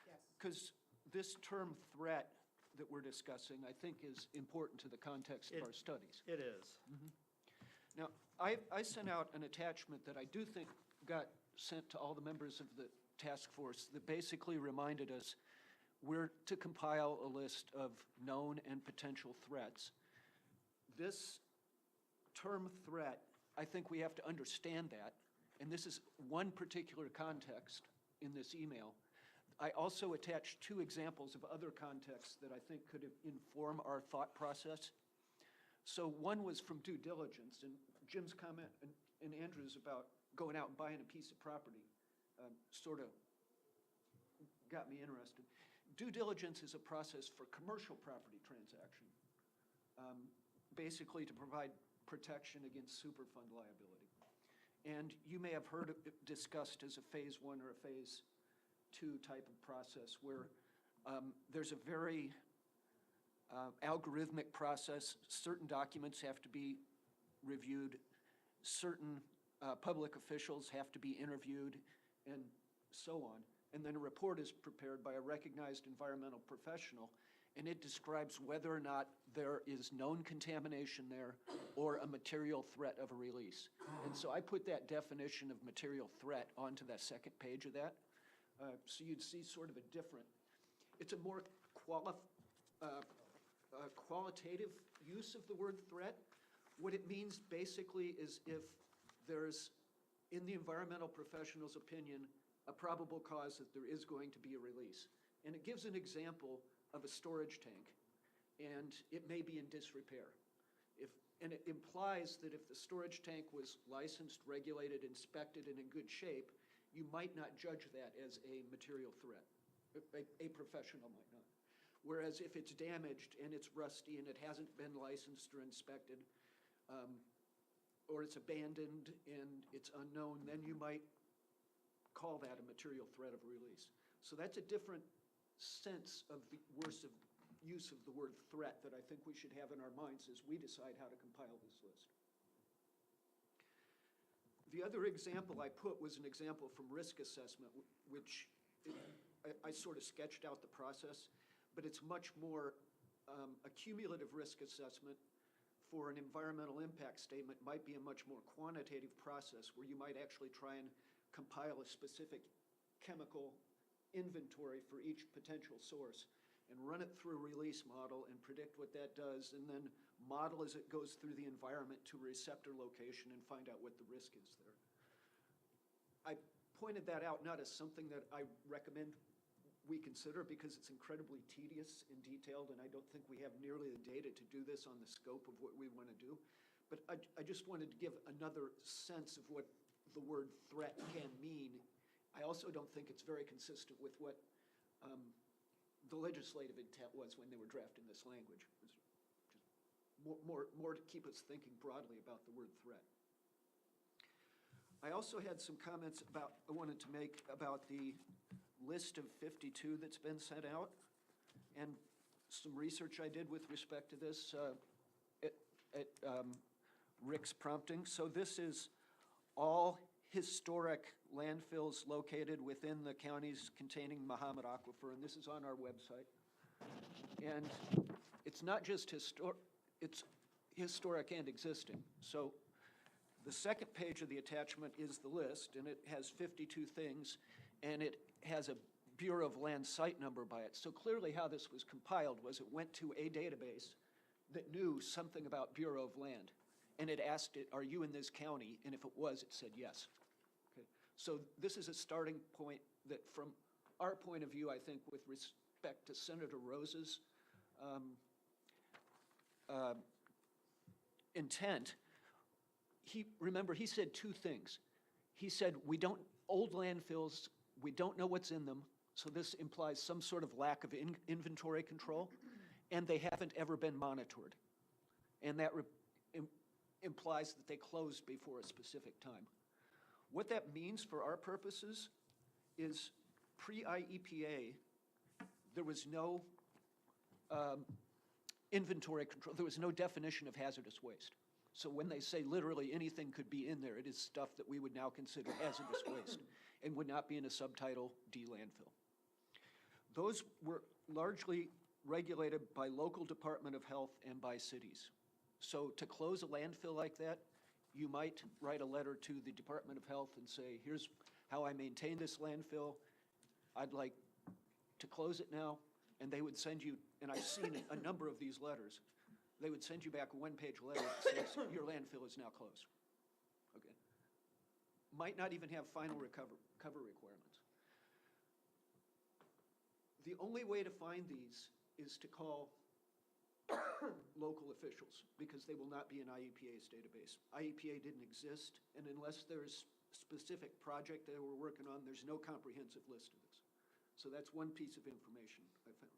Yes. Because this term threat that we're discussing, I think is important to the context of our studies. It is. Now, I sent out an attachment that I do think got sent to all the members of the task force that basically reminded us we're to compile a list of known and potential threats. This term threat, I think we have to understand that, and this is one particular context in this email. I also attached 2 examples of other contexts that I think could inform our thought process. So one was from due diligence, and Jim's comment and Andrew's about going out and buying a piece of property sort of got me interested. Due diligence is a process for commercial property transaction, basically to provide protection against Superfund liability. And you may have heard it discussed as a phase 1 or a phase 2 type of process where there's a very algorithmic process. Certain documents have to be reviewed, certain public officials have to be interviewed, and so on. And then a report is prepared by a recognized environmental professional, and it describes whether or not there is known contamination there or a material threat of a release. And so I put that definition of material threat onto that second page of that. So you'd see sort of a different, it's a more qualitative use of the word threat. What it means basically is if there's, in the environmental professional's opinion, a probable cause that there is going to be a release. And it gives an example of a storage tank, and it may be in disrepair. And it implies that if the storage tank was licensed, regulated, inspected, and in good shape, you might not judge that as a material threat. A professional might not. Whereas if it's damaged and it's rusty and it hasn't been licensed or inspected, or it's abandoned and it's unknown, then you might call that a material threat of release. So that's a different sense of the use of the word threat that I think we should have in our minds as we decide how to compile this list. The other example I put was an example from risk assessment, which I sort of sketched out the process, but it's much more a cumulative risk assessment for an environmental impact statement might be a much more quantitative process where you might actually try and compile a specific chemical inventory for each potential source and run it through a release model and predict what that does, and then model as it goes through the environment to a receptor location and find out what the risk is there. I pointed that out not as something that I recommend we consider because it's incredibly tedious and detailed, and I don't think we have nearly the data to do this on the scope of what we want to do. But I just wanted to give another sense of what the word threat can mean. I also don't think it's very consistent with what the legislative intent was when they were drafting this language. It was just more to keep us thinking broadly about the word threat. I also had some comments I wanted to make about the list of 52 that's been sent out, and some research I did with respect to this at Rick's prompting. So this is all historic landfills located within the counties containing Mahomet Aquifer, and this is on our website. And it's not just it's historic and existing. So the second page of the attachment is the list, and it has 52 things, and it has a Bureau of Land site number by it. So clearly how this was compiled was it went to a database that knew something about Bureau of Land, and it asked it, are you in this county? And if it was, it said yes. Okay. So this is a starting point that from our point of view, I think with respect to Senator Rose's intent, remember, he said 2 things. He said, old landfills, we don't know what's in them, so this implies some sort of lack of inventory control, and they haven't ever been monitored. And that implies that they closed before a specific time. What that means for our purposes is pre-IEPA, there was no inventory control, there was no definition of hazardous waste. So when they say literally anything could be in there, it is stuff that we would now consider hazardous waste and would not be in a subtitle D landfill. Those were largely regulated by local Department of Health and by cities. So to close a landfill like that, you might write a letter to the Department of Health and say, here's how I maintain this landfill. I'd like to close it now. And they would send you, and I've seen a number of these letters, they would send you back a one-page letter that says, your landfill is now closed. Okay. Might not even have final cover requirements. The only way to find these is to call local officials, because they will not be in IEPA's database. IEPA didn't exist, and unless there's specific project that we're working on, there's no comprehensive list of this. So that's one piece of information I found.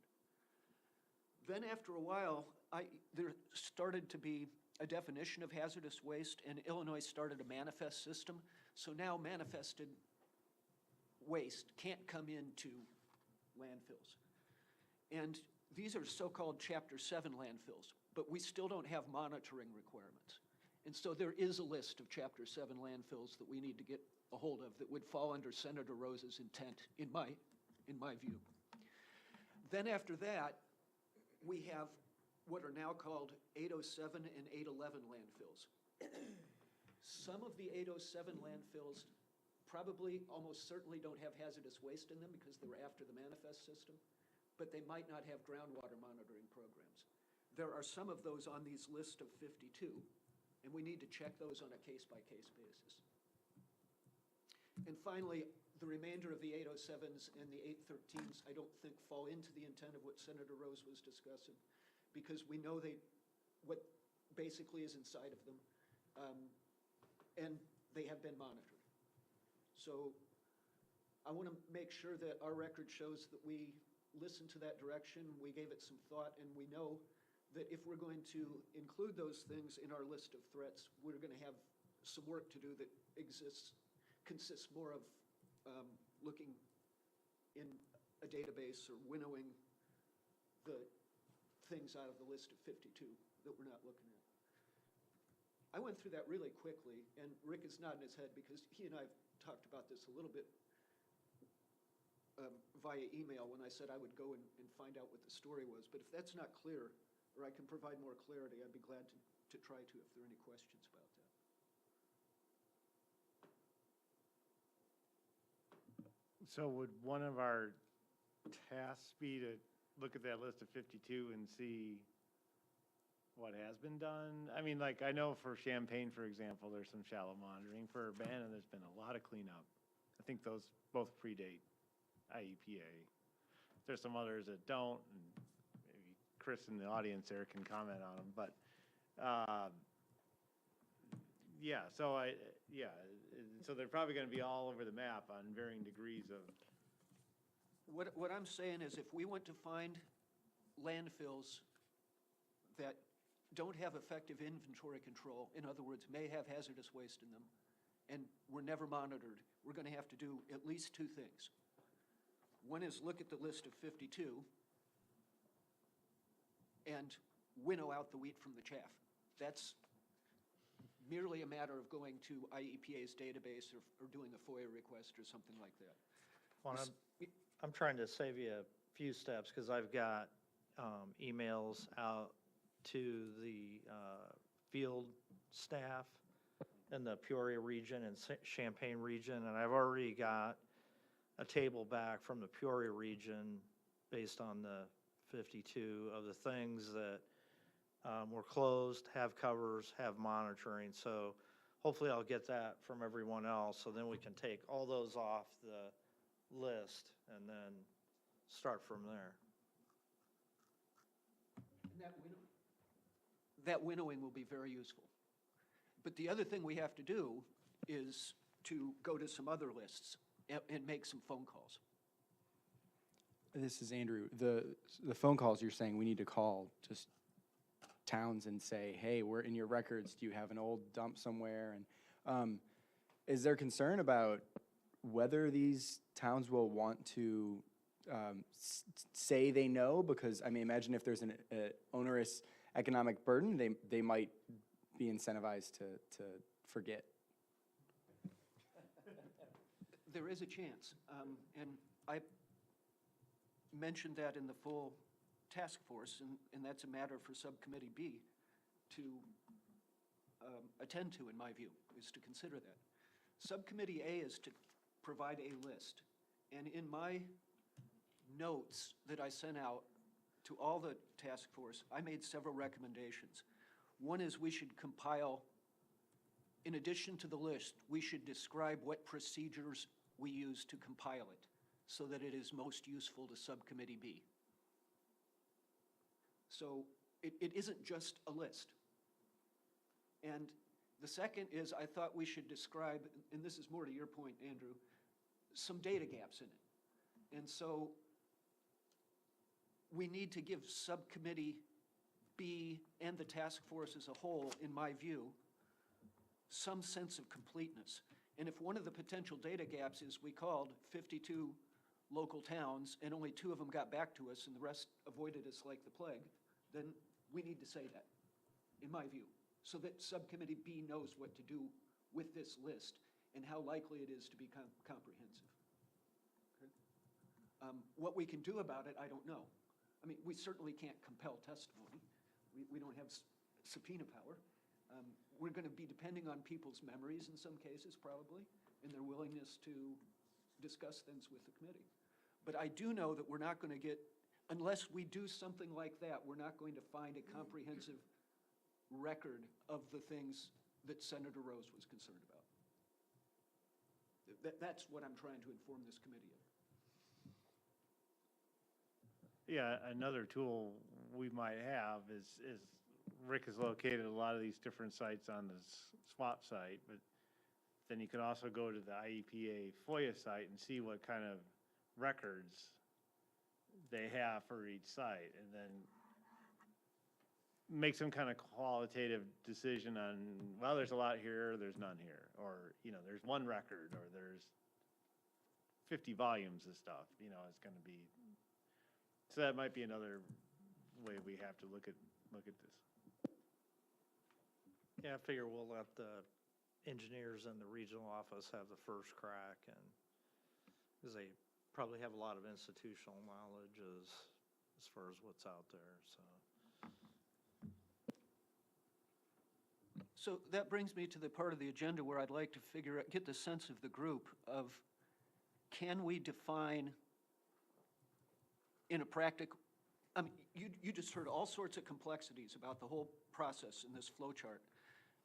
Then after a while, there started to be a definition of hazardous waste, and Illinois started a manifest system. So now manifested waste can't come into landfills. And these are so-called Chapter 7 landfills, but we still don't have monitoring requirements. And so there is a list of Chapter 7 landfills that we need to get a hold of that would fall under Senator Rose's intent, in my view. Then after that, we have what are now called 807 and 811 landfills. Some of the 807 landfills probably, almost certainly don't have hazardous waste in them because they were after the manifest system, but they might not have groundwater monitoring programs. There are some of those on these list of 52, and we need to check those on a case-by-case basis. And finally, the remainder of the 807s and the 813s, I don't think fall into the intent of what Senator Rose was discussing, because we know what basically is inside of them, and they have been monitored. So I want to make sure that our record shows that we listened to that direction, we gave it some thought, and we know that if we're going to include those things in our list of threats, we're going to have some work to do that consists more of looking in a database or winnowing the things out of the list of 52 that we're not looking at. I went through that really quickly, and Rick is nodding his head because he and I have talked about this a little bit via email when I said I would go and find out what the story was. But if that's not clear, or I can provide more clarity, I'd be glad to try to if there are any questions about that. So would one of our tasks be to look at that list of 52 and see what has been done? I mean, like, I know for Champaign, for example, there's some shallow monitoring. For Urbana, there's been a lot of cleanup. I think those both predate IEPA. There's some others that don't, and maybe Chris in the audience there can comment on them, but yeah, so so they're probably going to be all over the map on varying degrees of. What I'm saying is if we want to find landfills that don't have effective inventory control, in other words, may have hazardous waste in them, and were never monitored, we're going to have to do at least two things. One is look at the list of 52 and winnow out the wheat from the chaff. That's merely a matter of going to IEPA's database or doing a FOIA request or something like that. Well, I'm trying to save you a few steps because I've got emails out to the field staff in the Peoria region and Champaign region, and I've already got a table back from the Peoria region based on the 52 of the things that were closed, have covers, have monitoring. So hopefully I'll get that from everyone else, so then we can take all those off the list and then start from there. And that winnowing will be very useful. But the other thing we have to do is to go to some other lists and make some phone calls. This is Andrew. The phone calls you're saying we need to call just towns and say, hey, we're in your records. Do you have an old dump somewhere? And is there concern about whether these towns will want to say they know? Because I mean, imagine if there's an onerous economic burden, they might be incentivized to forget. There is a chance, and I mentioned that in the full task force, and that's a matter for Subcommittee B to attend to, in my view, is to consider that. Subcommittee A is to provide a list. And in my notes that I sent out to all the task force, I made several recommendations. One is we should compile, in addition to the list, we should describe what procedures we use to compile it so that it is most useful to Subcommittee B. So it isn't just a list. And the second is I thought we should describe, and this is more to your point, Andrew, some data gaps in it. And so we need to give Subcommittee B and the task force as a whole, in my view, some sense of completeness. And if one of the potential data gaps is we called 52 local towns and only 2 of them got back to us and the rest avoided us like the plague, then we need to say that, in my view, so that Subcommittee B knows what to do with this list and how likely it is to be comprehensive. Okay? What we can do about it, I don't know. I mean, we certainly can't compel testimony. We don't have subpoena power. We're going to be depending on people's memories in some cases, probably, and their willingness to discuss things with the committee. But I do know that we're not going to get, unless we do something like that, we're not going to find a comprehensive record of the things that Senator Rose was concerned about. That's what I'm trying to inform this committee of. Yeah, another tool we might have is Rick has located a lot of these different sites on the swap site, but then you can also go to the IEPA FOIA site and see what kind of records they have for each site, and then make some kind of qualitative decision on, well, there's a lot here, there's none here, or, you know, there's one record, or there's 50 volumes of stuff, you know, it's going to be, so that might be another way we have to look at this. Yeah, I figure we'll let the engineers in the regional office have the first crack, and, because they probably have a lot of institutional knowledge as far as what's out there, so. So that brings me to the part of the agenda where I'd like to get the sense of the group of, can we define in a practical, I mean, you just heard all sorts of complexities about the whole process in this flow chart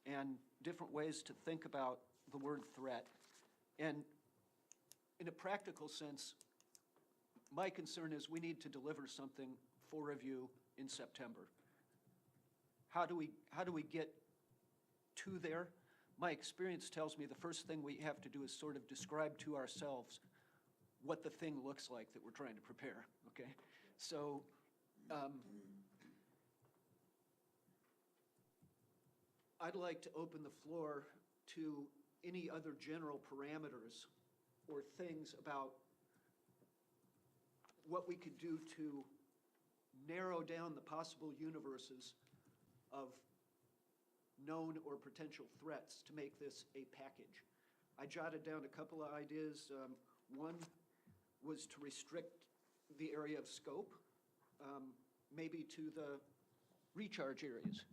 and different ways to think about the word threat. And in a practical sense, my concern is we need to deliver something for review in September. How do we get to there? My experience tells me the first thing we have to do is sort of describe to ourselves what the thing looks like that we're trying to prepare, okay? So, I'd like to open the floor to any other general parameters or things about what we could do to narrow down the possible universes of known or potential threats to make this a package. I jotted down a couple of ideas. One was to restrict the area of scope, maybe to the recharge areas.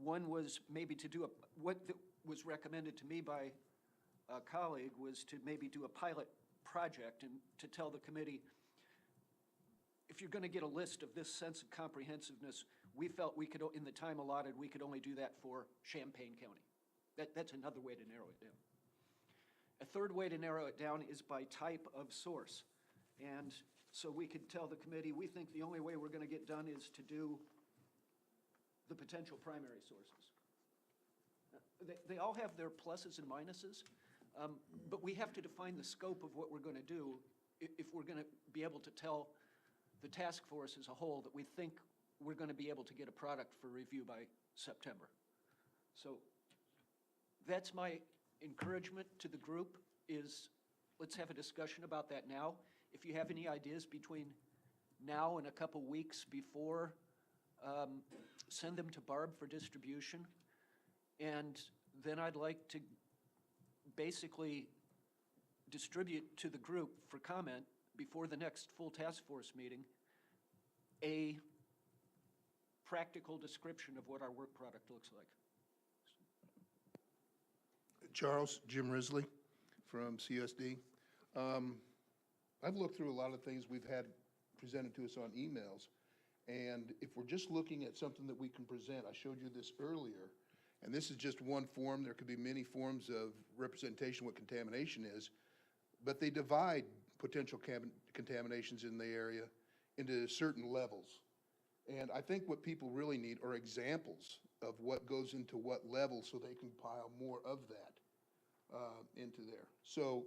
One was maybe to do what was recommended to me by a colleague was to maybe do a pilot project and to tell the committee, if you're going to get a list of this sense of comprehensiveness, we felt we could, in the time allotted, we could only do that for Champaign County. That's another way to narrow it down. A third way to narrow it down is by type of source. And so we could tell the committee, we think the only way we're going to get done is to do the potential primary sources. They all have their pluses and minuses, but we have to define the scope of what we're going to do if we're going to be able to tell the task force as a whole that we think we're going to be able to get a product for review by September. So that's my encouragement to the group is let's have a discussion about that now. If you have any ideas between now and a couple weeks before, send them to Barb for distribution. And then I'd like to basically distribute to the group for comment before the next full task force meeting a practical description of what our work product looks like. Charles, Jim Risley from CUSD. I've looked through a lot of things we've had presented to us on emails, and if we're just looking at something that we can present, I showed you this earlier, and this is just one form. There could be many forms of representation what contamination is, but they divide potential contaminations in the area into certain levels. And I think what people really need are examples of what goes into what level so they can pile more of that into there. So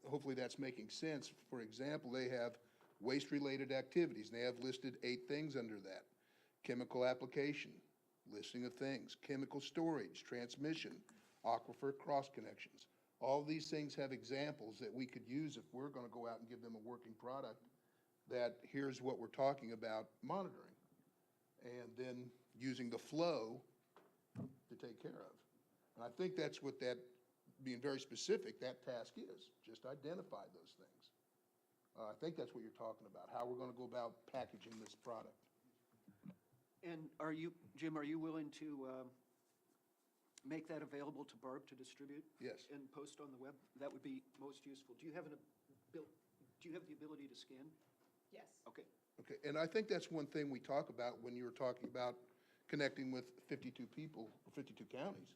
hopefully that's making sense. For example, they have waste-related activities, and they have listed 8 things under that. Chemical application, listing of things, chemical storage, transmission, aquifer cross-connections. All these things have examples that we could use if we're going to go out and give them a working product, that here's what we're talking about monitoring, and then using the flow to take care of. And I think that's what that, being very specific, that task is, just identify those things. I think that's what you're talking about, how we're going to go about packaging this product. And are you, Jim, are you willing to make that available to Barb to distribute? Yes. And post on the web? That would be most useful. Do you have do you have the ability to scan? Yes. Okay. Okay, and I think that's one thing we talk about when you were talking about connecting with 52 people, or 52 counties.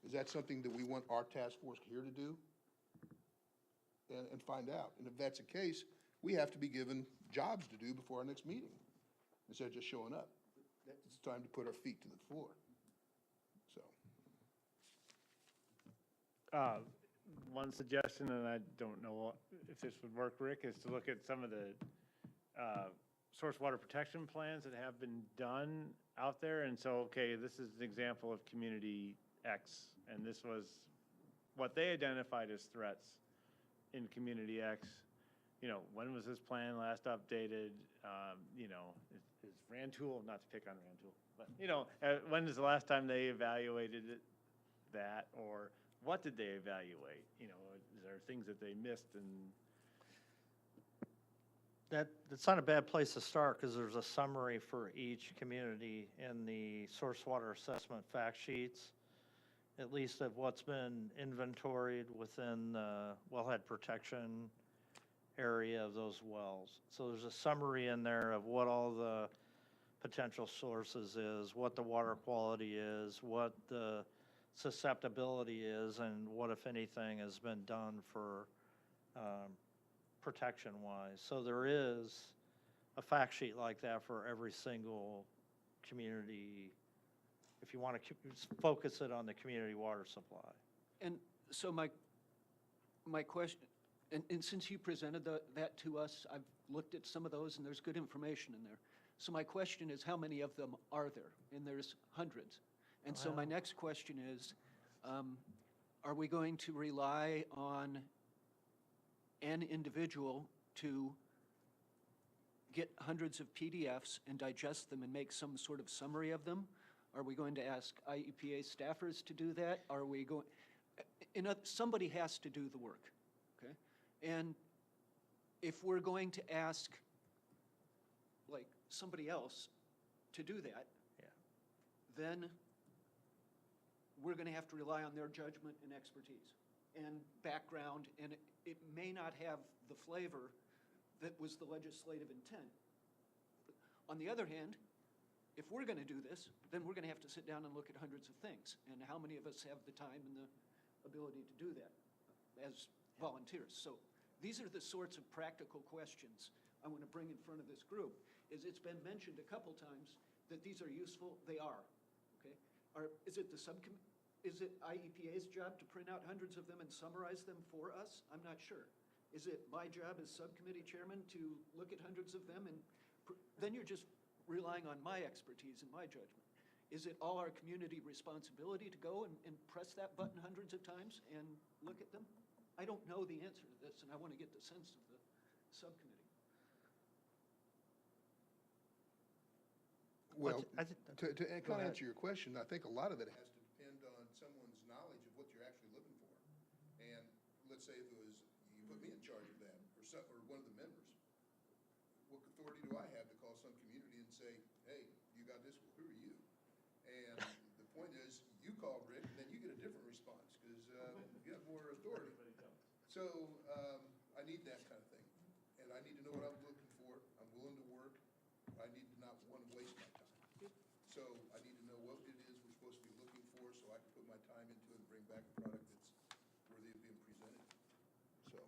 Is that something that we want our task force here to do? And find out. And if that's the case, we have to be given jobs to do before our next meeting, instead of just showing up. It's time to put our feet to the floor. So, One suggestion, and I don't know if this would work, Rick, is to look at some of the source water protection plans that have been done out there. And so, okay, this is an example of community X, and this was what they identified as threats in community X. You know, when was this plan last updated? You know, is Rantoul, not to pick on Rantoul, but, you know, when is the last time they evaluated that, or what did they evaluate? You know, is there things that they missed? And That's not a bad place to start, because there's a summary for each community in the source water assessment fact sheets, at least of what's been inventoried within the wellhead protection area of those wells. So there's a summary in there of what all the potential sources is, what the water quality is, what the susceptibility is, and what, if anything, has been done for protection-wise. So there is a fact sheet like that for every single community, if you want to focus it on the community water supply. And so my question, and since you presented that to us, I've looked at some of those, and there's good information in there. So my question is, how many of them are there? And there's hundreds. And so my Wow. next question is, are we going to rely on an individual to get hundreds of PDFs and digest them and make some sort of summary of them? Are we going to ask IEPA staffers to do that? Are we going, somebody has to do the work, okay? And if we're going to ask, like, somebody else to do that, Yeah. then we're going to have to rely on their judgment and expertise and background, and it may not have the flavor that was the legislative intent. On the other hand, if we're going to do this, then we're going to have to sit down and look at hundreds of things. And how many of us have the time and the ability to do that as volunteers? So these are the sorts of practical questions I want to bring in front of this group. It's been mentioned a couple times that these are useful. They are, okay? Is it IEPA's job to print out hundreds of them and summarize them for us? I'm not sure. Is it my job as subcommittee chairman to look at hundreds of them? And then you're just relying on my expertise and my judgment. Is it all our community responsibility to go and press that button hundreds of times and look at them? I don't know the answer to this, and I want to get the sense of the subcommittee. well, I think to Go kind of ahead. answer your question, I think a lot of it has to depend on someone's knowledge of what you're actually looking for. And let's say if it was, you put me in charge of that, or one of the members, what authority do I have to call some community and say, hey, you got this, well, who are you? And the point is, you call Rick, and then you get a different response, because you have more authority. So I need that kind of thing. And I need to know what I'm looking for. I'm willing to work. I need to not want to waste my time. So I need to know what it is we're supposed to be looking for, so I can put my time into it and bring back a product that's worthy of being presented. So,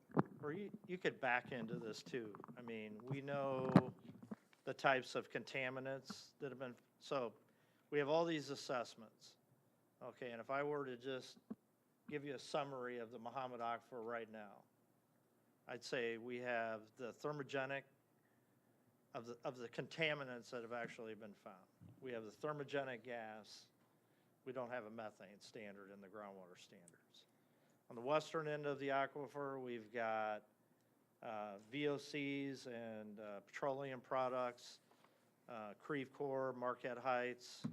Or you could back into this too. I mean, we know the types of contaminants that have been, so we have all these assessments. Okay, and if I were to just give you a summary of the Mahomet Aquifer right now, I'd say we have the thermogenic of the contaminants that have actually been found. We have the thermogenic gas. We don't have a methane standard in the groundwater standards. On the western end of the aquifer, we've got VOCs and petroleum products, Creve Coeur, Marquette Heights,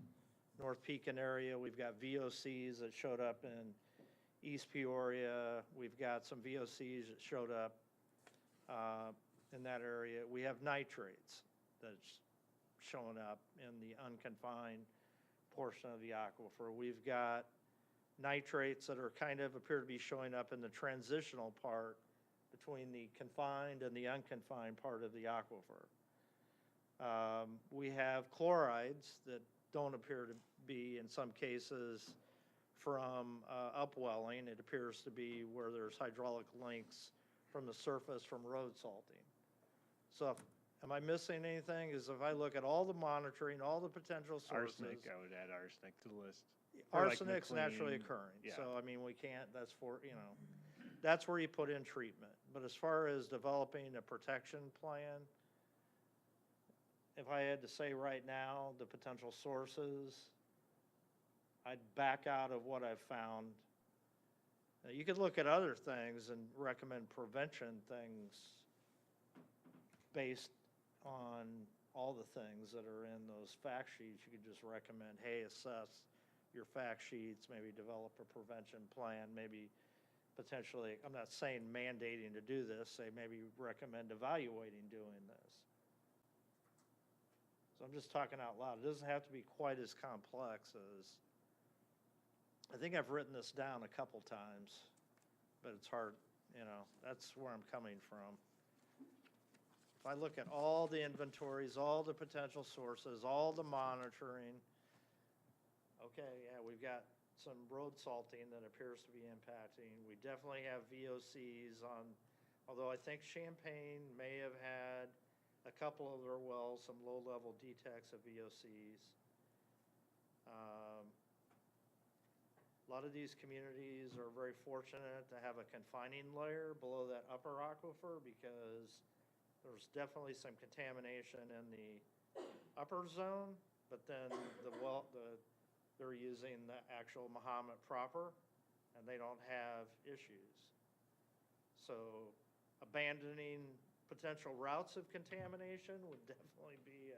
North Pekin area. We've got VOCs that showed up in East Peoria. We've got some VOCs that showed up in that area. We have nitrates that's showing up in the unconfined portion of the aquifer. We've got nitrates that are kind of appear to be showing up in the transitional part between the confined and the unconfined part of the aquifer. We have chlorides that don't appear to be, in some cases, from upwelling. It appears to be where there's hydraulic links from the surface from road salting. So am I missing anything? Is if I look at all the monitoring, all the potential sources. Arsenic, I would add arsenic to the list. Or like Arsenic's naturally McLean. occurring, Yeah. so I mean, we can't, that's for, that's where you put in treatment. But as far as developing a protection plan, if I had to say right now, the potential sources, I'd back out of what I've found. Now, you could look at other things and recommend prevention things based on all the things that are in those fact sheets. You could just recommend, hey, assess your fact sheets, maybe develop a prevention plan, maybe potentially, I'm not saying mandating to do this, say maybe recommend evaluating doing this. So I'm just talking out loud. It doesn't have to be quite as complex as, I think I've written this down a couple times, but it's hard, that's where I'm coming from. If I look at all the inventories, all the potential sources, all the monitoring, okay, yeah, we've got some road salting that appears to be impacting. We definitely have VOCs on, although I think Champaign may have had a couple of their wells, some low-level detects of VOCs. A lot of these communities are very fortunate to have a confining layer below that upper aquifer because there's definitely some contamination in the upper zone, but then they're using the actual Mahomet proper, and they don't have issues. So abandoning potential routes of contamination would definitely be,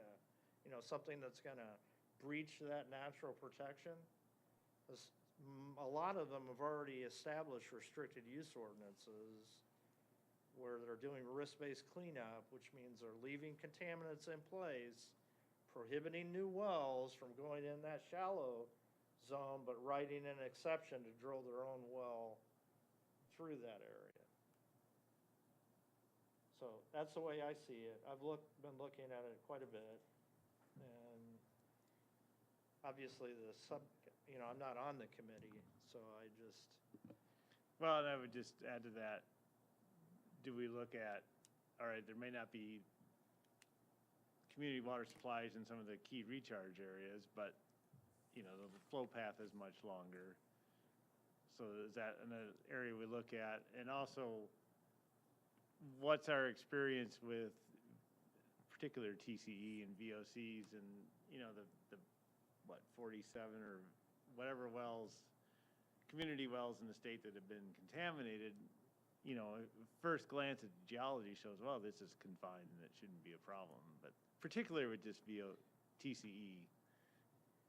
something that's going to breach that natural protection. A lot of them have already established restricted use ordinances where they're doing risk-based cleanup, which means they're leaving contaminants in place, prohibiting new wells from going in that shallow zone, but writing an exception to drill their own well through that area. So that's the way I see it. I've been looking at it quite a bit, and obviously I'm not on the committee, so I just. Well, and I would just add to that, do we look at, all right, there may not be community water supplies in some of the key recharge areas, but, the flow path is much longer. So is that an area we look at? And also, what's our experience with particular TCE and VOCs and, the 47 or whatever wells, community wells in the state that have been contaminated, first glance at geology shows, well, this is confined and it shouldn't be a problem. But particularly with just TCE.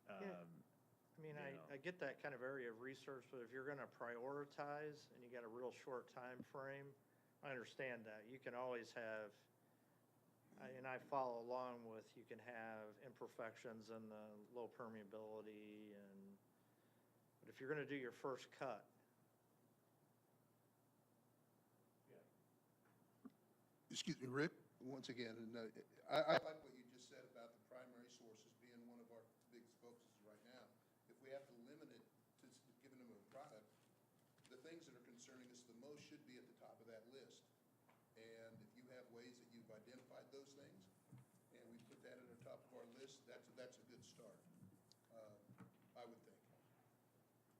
I get that kind of area of research, but if you're going to prioritize and you got a real short time frame, I understand that. You can always have And I follow along with, you can have imperfections in the low permeability but if you're gonna do your first cut, Excuse me, Rick, once again, and I like what you just said about the primary sources being one of our biggest focuses right now. If we have to limit it to giving them a product, the things that are concerning us the most should be at the top of that list. And if you have ways that you've identified those things, and we put that at the top of our list, that's a good start, I would think,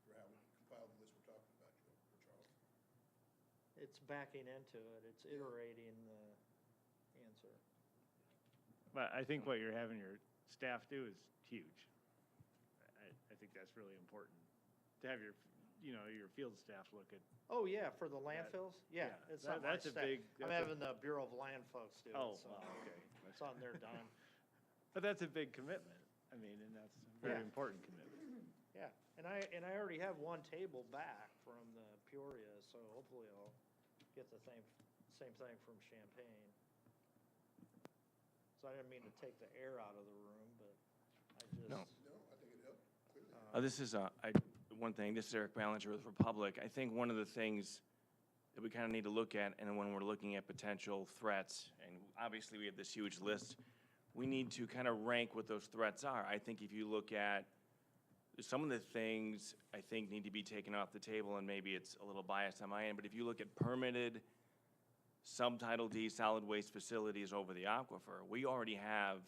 for how we compile the list we're talking about, Charles. it's backing into it, it's iterating the answer. But I think what you're having your staff do is huge. I think that's really important, to have your, your field staff look at. Oh, yeah, for the landfills? Yeah, yeah, it's that- not my that's a staff. big- I'm that's a- having the Bureau of Land folks do it, Oh, so wow, okay. it's on their dime. But that's a big commitment. I mean, and that's a very Yeah. important commitment. Yeah, and I already have one table back from the Peoria, so hopefully I'll get the same thing from Champaign. So I didn't mean to take the air out of the room, but I just. No. No, I think it helped, clearly. This is, one thing, this is Eric Ballinger with Republic. I think one of the things that we kind of need to look at, and when we're looking at potential threats, and obviously we have this huge list, we need to kind of rank what those threats are. I think if you look at some of the things I think need to be taken off the table, and maybe it's a little biased on my end, but if you look at permitted Subtitle D solid waste facilities over the aquifer, we already have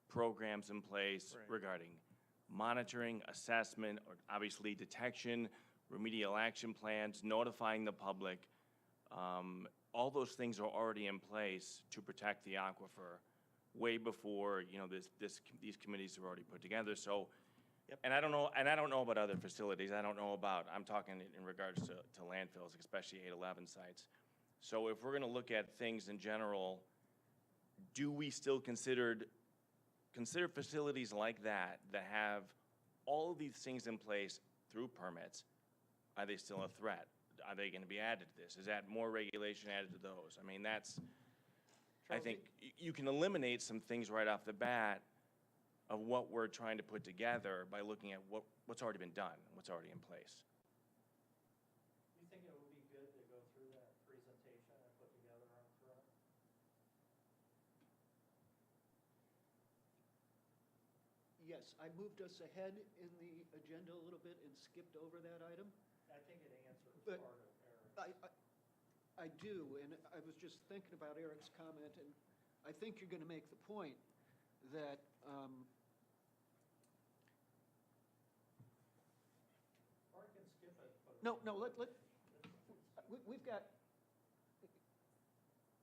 programs in place Right. regarding monitoring, assessment, or obviously detection, remedial action plans, notifying the public. All those things are already in place to protect the aquifer way before, these committees are already put together. So, Yep. and I don't know about other facilities. I'm talking in regards to landfills, especially 811 sites. So if we're gonna look at things in general, do we still consider facilities like that have all of these things in place through permits? Are they still a threat? Are they gonna be added to this? Is that more regulation added to those? I mean, that's, I think you can eliminate some things right off the bat of what we're trying to put together by looking at what's already been done, what's already in place. You think it would be good to go through that presentation I put together on threat? Yes, I moved us ahead in the agenda a little bit and skipped over that item. I think it answers But- part of Eric. I do, and I was just thinking about Eric's comment, and I think you're going to make the point that Or I can skip it. but- no,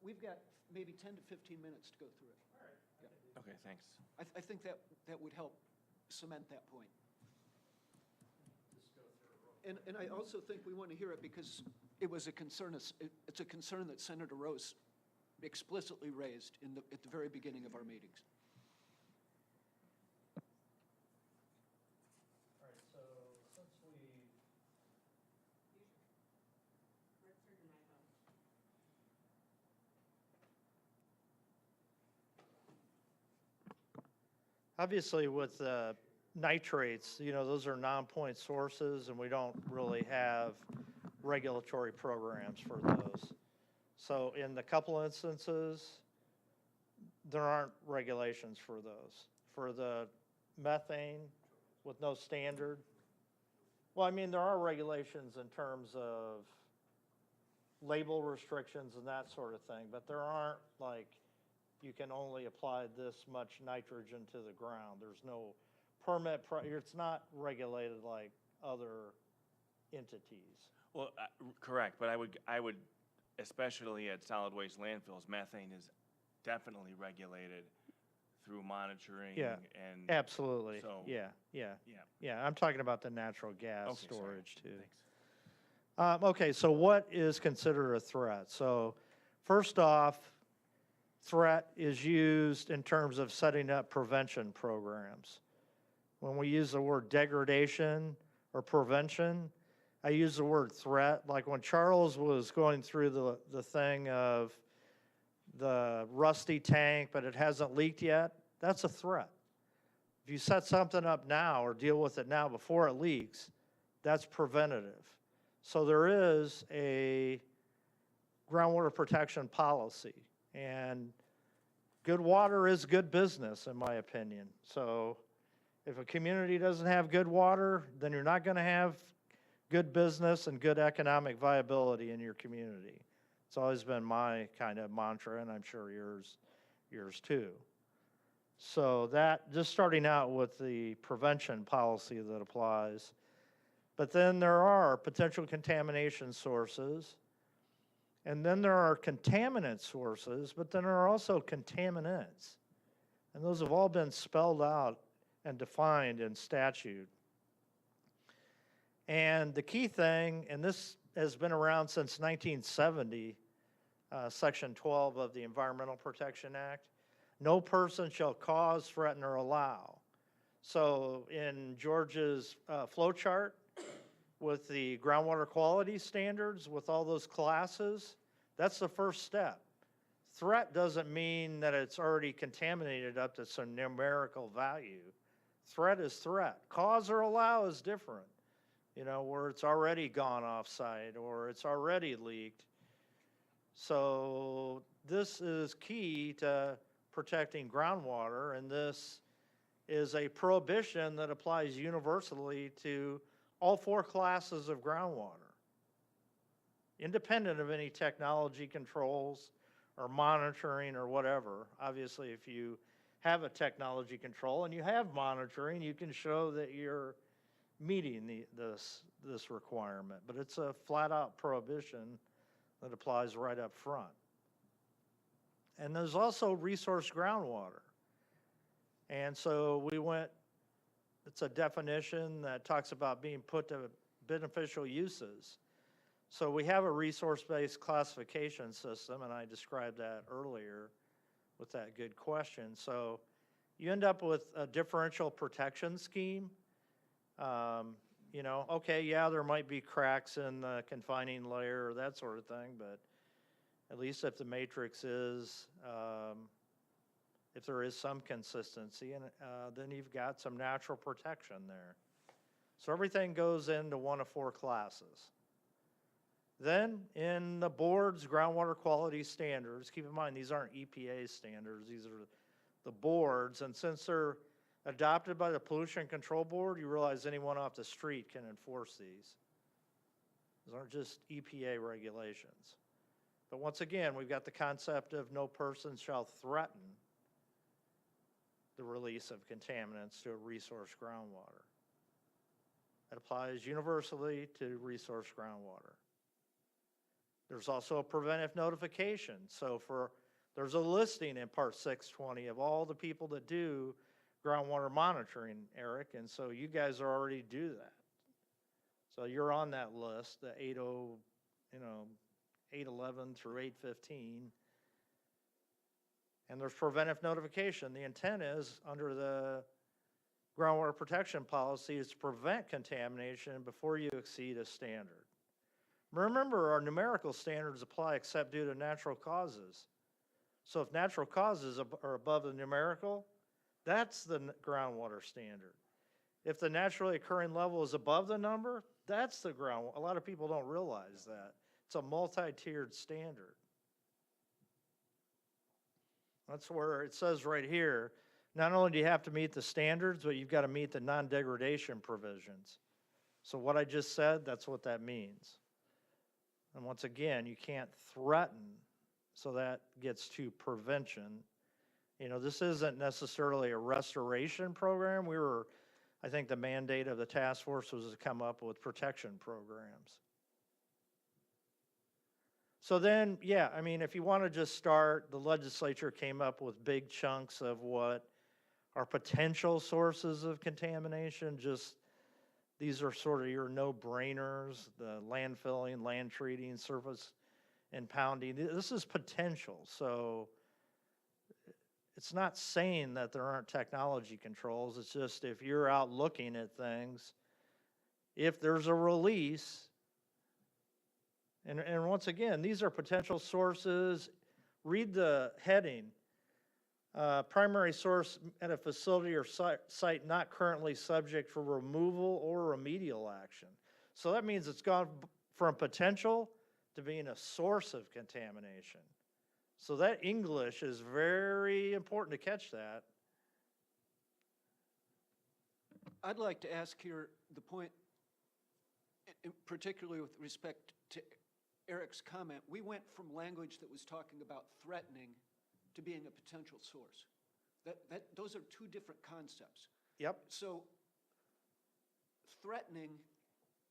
we've got maybe 10 to 15 minutes to go through it. All right, I Yeah. can do that. Okay, thanks. I think that would help cement that point. Just go through it real And I also think we want to hear it because it was a concern, it's a concern that Senator Rose explicitly raised at the very beginning of our meetings. All right, so since we, obviously with nitrates, those are non-point sources and we don't really have regulatory programs for those. So in the couple instances, there aren't regulations for those. For the methane with no standard, well, I mean, there are regulations in terms of label restrictions and that sort of thing, but there aren't like, you can only apply this much nitrogen to the ground. There's no permit, it's not regulated like other entities. Well, correct, but I would, especially at solid waste landfills, methane is definitely regulated through monitoring Yeah, and. Absolutely, So- yeah. Yeah. Yeah, I'm talking about the natural gas Okay, sorry. storage too. Thanks. Okay, so what is considered a threat? So first off, threat is used in terms of setting up prevention programs. When we use the word degradation or prevention, I use the word threat. Like when Charles was going through the thing of the rusty tank, but it hasn't leaked yet, that's a threat. If you set something up now or deal with it now before it leaks, that's preventative. So there is a groundwater protection policy, and good water is good business, in my opinion. So if a community doesn't have good water, then you're not going to have good business and good economic viability in your community. It's always been my kind of mantra, and I'm sure yours too. So that, just starting out with the prevention policy that applies. But then there are potential contamination sources, and then there are contaminant sources, but then there are also contaminants. And those have all been spelled out and defined in statute. And the key thing, and this has been around since 1970, Section 12 of the Environmental Protection Act, no person shall cause, threaten, or allow. So in George's flow chart with the groundwater quality standards, with all those classes, that's the first step. Threat doesn't mean that it's already contaminated up to some numerical value. Threat is threat. Cause or allow is different. You know, where it's already gone off-site or it's already leaked. So this is key to protecting groundwater, and this is a prohibition that applies universally to all 4 classes of groundwater, independent of any technology controls or monitoring or whatever. Obviously, if you have a technology control and you have monitoring, you can show that you're meeting this requirement, but it's a flat-out prohibition that applies right up front. And there's also resource groundwater. And so we went, it's a definition that talks about being put to beneficial uses. So we have a resource-based classification system, and I described that earlier with that good question. So you end up with a differential protection scheme. You know, okay, yeah, there might be cracks in the confining layer or that sort of thing, but at least if the matrix is, if there is some consistency, and then you've got some natural protection there. So everything goes into one of 4 classes. Then in the board's groundwater quality standards, keep in mind these aren't EPA standards, these are the boards, and since they're adopted by the Pollution Control Board, you realize anyone off the street can enforce these. These aren't just EPA regulations. But once again, we've got the concept of no person shall threaten the release of contaminants to a resource groundwater. It applies universally to resource groundwater. There's also a preventive notification. So there's a listing in Part 620 of all the people that do groundwater monitoring, Eric, and so you guys already do that. So you're on that list, the 811 through 815. And there's preventive notification. The intent is, under the groundwater protection policy, is to prevent contamination before you exceed a standard. Remember, our numerical standards apply except due to natural causes. So if natural causes are above the numerical, that's the groundwater standard. If the naturally occurring level is above the number, that's the groundwater. A lot of people don't realize that. It's a multi-tiered standard. That's where it says right here, not only do you have to meet the standards, but you've got to meet the non-degradation provisions. So what I just said, that's what that means. And once again, you can't threaten, so that gets to prevention. You know, this isn't necessarily a restoration program. I think the mandate of the task force was to come up with protection programs. So then, yeah, I mean, if you want to just start, the legislature came up with big chunks of what are potential sources of contamination. Just, these are sort of your no-brainers, the landfilling, land treating, surface impounding. This is potential, so it's not saying that there aren't technology controls. It's just if you're out looking at things, if there's a release, and once again, these are potential sources. read the heading. Primary source at a facility or site not currently subject for removal or remedial action. So that means it's gone from potential to being a source of contamination. So that English is very important to catch that. I'd like to ask here the point, particularly with respect to Eric's comment. We went from language that was talking about threatening to being a potential source. Those are two different concepts. Yep. So threatening,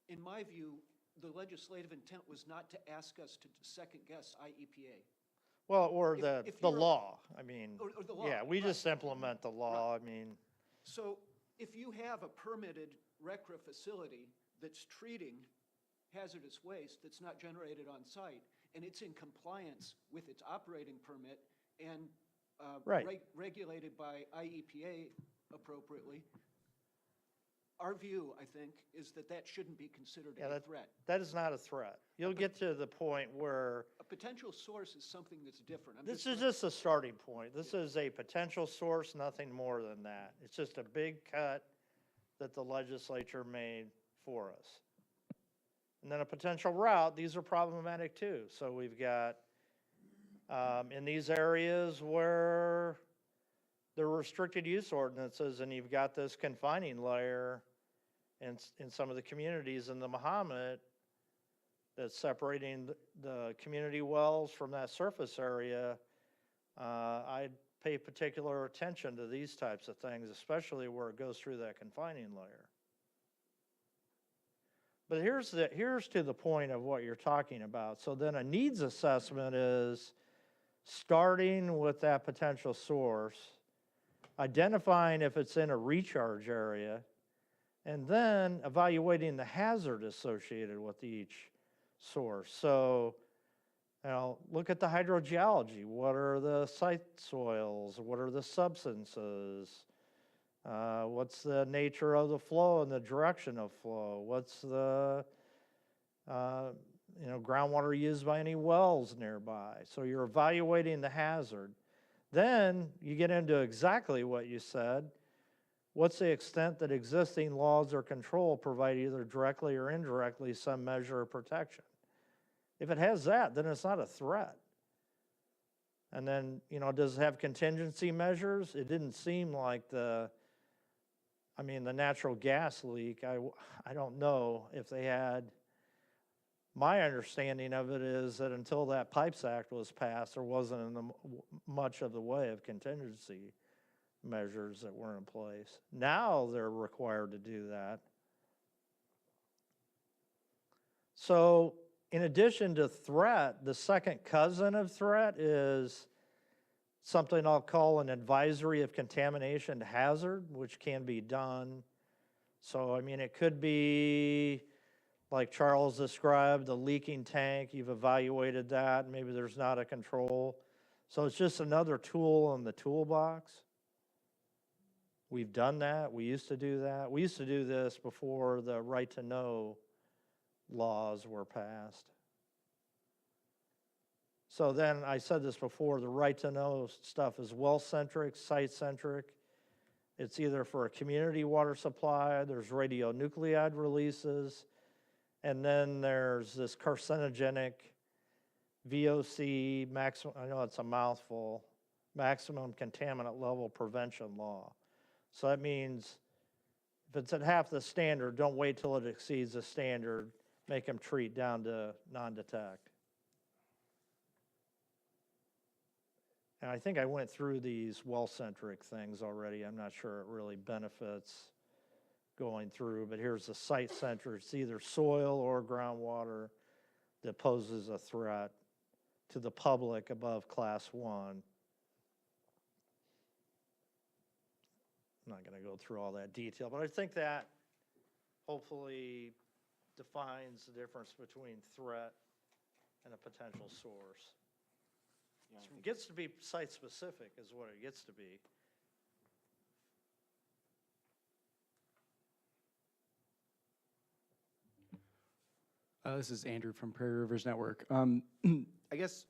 in my view, the legislative intent was not to ask us to second guess IEPA. Well, or If- the if you're a- law, I mean. Or the law, Yeah, we right. just implement the law, I mean. So if you have a permitted RCRA facility that's treating hazardous waste that's not generated on site, and it's in compliance with its operating permit and Right. regulated by IEPA appropriately, our view, I think, is that that shouldn't be considered Yeah, a threat. That is not a threat. You'll get to the point where, A potential source is something that's different. this is just a starting point. This is a potential source, nothing more than that. It's just a big cut that the legislature made for us. And then a potential route, these are problematic too. So we've got, in these areas where there are restricted use ordinances and you've got this confining layer in some of the communities in the Mahomet that's separating the community wells from that surface area, I'd pay particular attention to these types of things, especially where it goes through that confining layer. But here's to the point of what you're talking about. So then a needs assessment is starting with that potential source, identifying if it's in a recharge area, and then evaluating the hazard associated with each source. So, look at the hydrogeology. What are the site soils? What are the substances? What's the nature of the flow and the direction of flow? What's the groundwater used by any wells nearby? So you're evaluating the hazard. Then you get into exactly what you said. What's the extent that existing laws or control provide either directly or indirectly some measure of protection? If it has that, then it's not a threat. And then, does it have contingency measures? It didn't seem like the natural gas leak, I don't know if they had. My understanding of it is that until that Pipes Act was passed, there wasn't much of the way of contingency measures that were in place. Now they're required to do that. So in addition to threat, the second cousin of threat is something I'll call an advisory of contamination hazard, which can be done. So, it could be, like Charles described, the leaking tank. You've evaluated that. Maybe there's not a control. So it's just another tool in the toolbox. We've done that. We used to do that. We used to do this before the right to know laws were passed. So then, I said this before, the right to know stuff is well-centric, site-centric. It's either for a community water supply, there's radionuclide releases, and then there's this carcinogenic VOC, maximum, I know it's a mouthful, maximum contaminant level prevention law. So that means if it's at half the standard, don't wait till it exceeds the standard, make them treat down to non-detect. And I think I went through these well-centric things already. I'm not sure it really benefits going through, but here's the site-centric. It's either soil or groundwater that poses a threat to the public above Class 1. I'm not going to go through all that detail, but I think that hopefully defines the difference between threat and a potential source. It gets to be site-specific is what it gets to be. This is Andrew from Prairie Rivers Network. I guess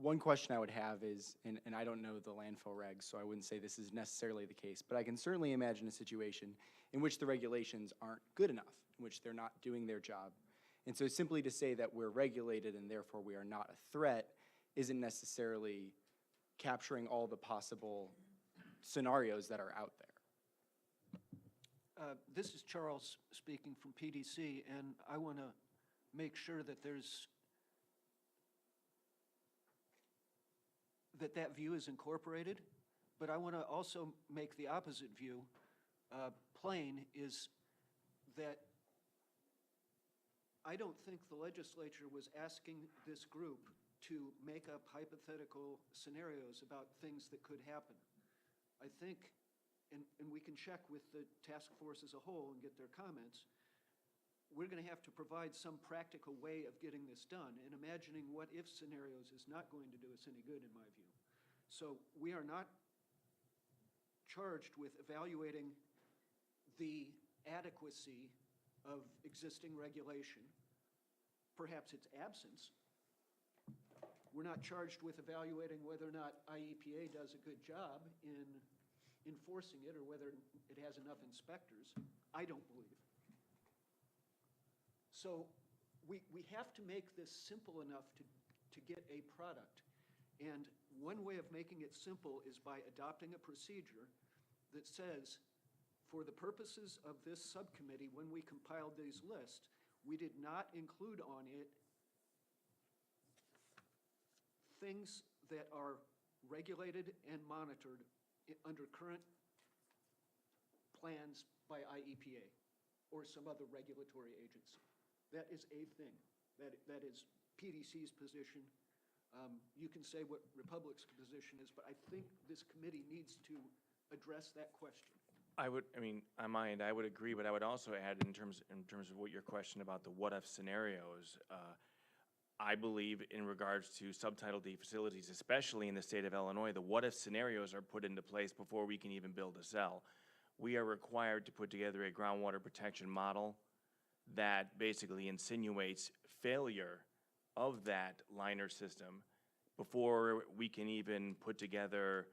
One question I would have is, and I don't know the landfill regs, so I wouldn't say this is necessarily the case, but I can certainly imagine a situation in which the regulations aren't good enough, in which they're not doing their job. And so simply to say that we're regulated and therefore we are not a threat isn't necessarily capturing all the possible scenarios that are out there. This is Charles speaking from PDC, and I want to make sure that that view is incorporated, but I want to also make the opposite view plain, is that I don't think the legislature was asking this group to make up hypothetical scenarios about things that could happen. I think, and we can check with the task force as a whole and get their comments, we're going to have to provide some practical way of getting this done, and imagining what-if scenarios is not going to do us any good, in my view. So we are not charged with evaluating the adequacy of existing regulation, perhaps its absence. We're not charged with evaluating whether or not IEPA does a good job in enforcing it, or whether it has enough inspectors. I don't believe. So we have to make this simple enough to get a product. And one way of making it simple is by adopting a procedure that says, for the purposes of this subcommittee, when we compiled these lists, we did not include on it things that are regulated and monitored under current plans by IEPA or some other regulatory agency. That is a thing. That is PDC's position. You can say what Republic's position is, but I think this committee needs to address that question. I would agree, but I would also add in terms of what your question about the what-if scenarios, I believe in regards to Subtitle D facilities, especially in the state of Illinois, the what-if scenarios are put into place before we can even build a cell. We are required to put together a groundwater protection model that basically insinuates failure of that liner system before we can even put together,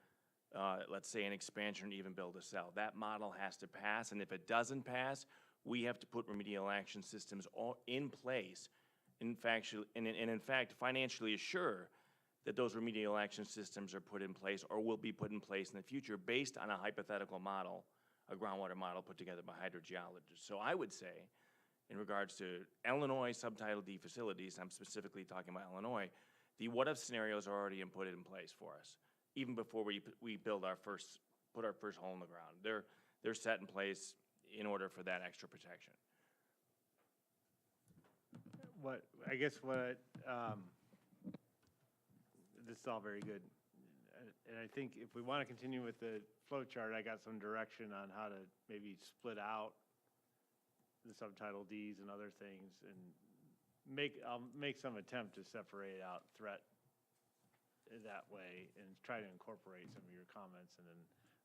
let's say, an expansion or even build a cell. That model has to pass, and if it doesn't pass, we have to put remedial action systems all in place, in fact, financially assure that those remedial action systems are put in place or will be put in place in the future based on a hypothetical model, a groundwater model put together by hydrogeologists. So I would say, in regards to Illinois Subtitle D facilities, I'm specifically talking about Illinois, the what-if scenarios are already put in place for us, even before we put our first hole in the ground. They're set in place in order for that extra protection. This is all very good. And I think if we want to continue with the flow chart, I got some direction on how to maybe split out the Subtitle Ds and other things, and I'll make some attempt to separate out threat that way and try to incorporate some of your comments, and then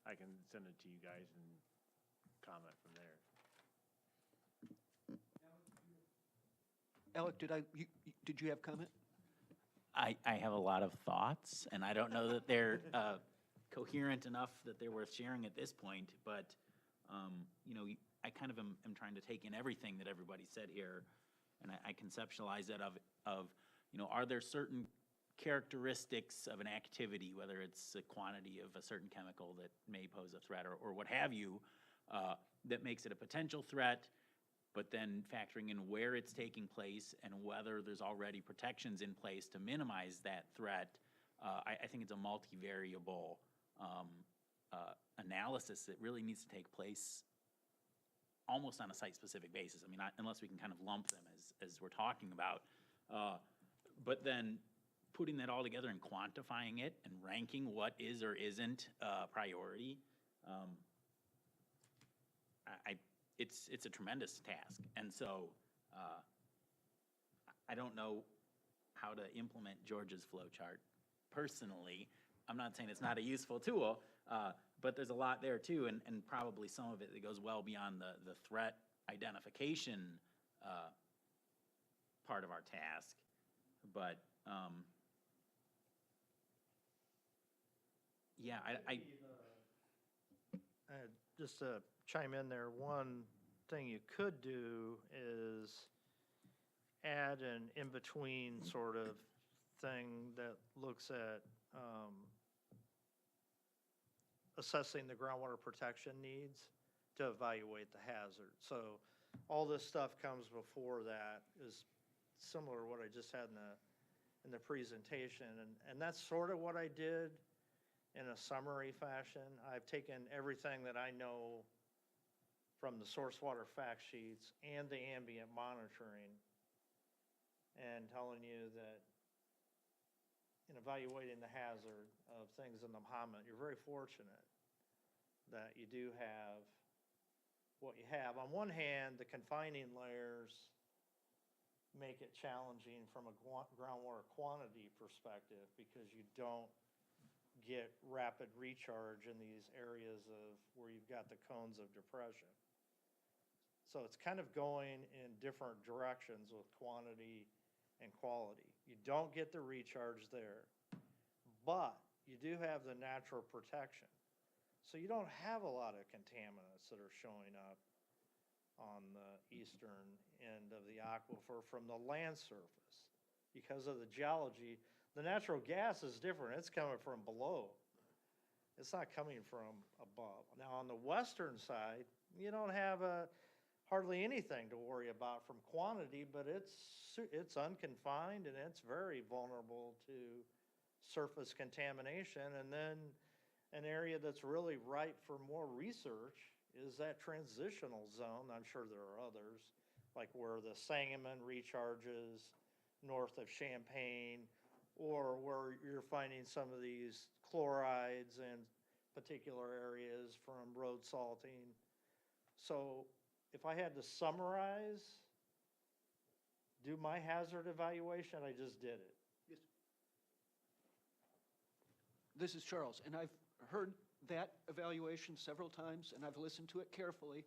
I can send it to you guys and comment from there. Alec, did you have comment? I have a lot of thoughts, and I don't know that they're coherent enough that they're worth sharing at this point, but, I kind of am trying to take in everything that everybody said here, and I conceptualize it of, are there certain characteristics of an activity, whether it's a quantity of a certain chemical that may pose a threat or what have you, that makes it a potential threat, but then factoring in where it's taking place and whether there's already protections in place to minimize that threat. I think it's a multivariable analysis that really needs to take place almost on a site-specific basis. I mean, unless we can kind of lump them as we're talking about. But then putting that all together and quantifying it and ranking what is or isn't priority, it's a tremendous task. And so I don't know how to implement George's flow chart personally. I'm not saying it's not a useful tool, but there's a lot there too, and probably some of it that goes well beyond the threat identification part of our task. But Yeah, Just to chime in there, one thing you could do is add an in-between sort of thing that looks at assessing the groundwater protection needs to evaluate the hazard. So all this stuff comes before that, is similar to what I just had in the presentation. And that's sort of what I did in a summary fashion. I've taken everything that I know from the source water fact sheets and the ambient monitoring and telling you that in evaluating the hazard of things in the Mahomet, you're very fortunate that you do have what you have. On one hand, the confining layers make it challenging from a groundwater quantity perspective because you don't get rapid recharge in these areas of where you've got the cones of depression. So it's kind of going in different directions with quantity and quality. You don't get the recharge there, but you do have the natural protection. So you don't have a lot of contaminants that are showing up on the eastern end of the aquifer from the land surface. Because of the geology, the natural gas is different. It's coming from below. It's not coming from above. Now on the western side, you don't have hardly anything to worry about from quantity, but it's unconfined and it's very vulnerable to surface contamination. And then an area that's really ripe for more research is that transitional zone. I'm sure there are others, like where the Sangamon recharges north of Champaign, or where you're finding some of these chlorides in particular areas from road salting. So if I had to summarize, do my hazard evaluation, I just did it. Yes. This is Charles, and I've heard that evaluation several times, and I've listened to it carefully.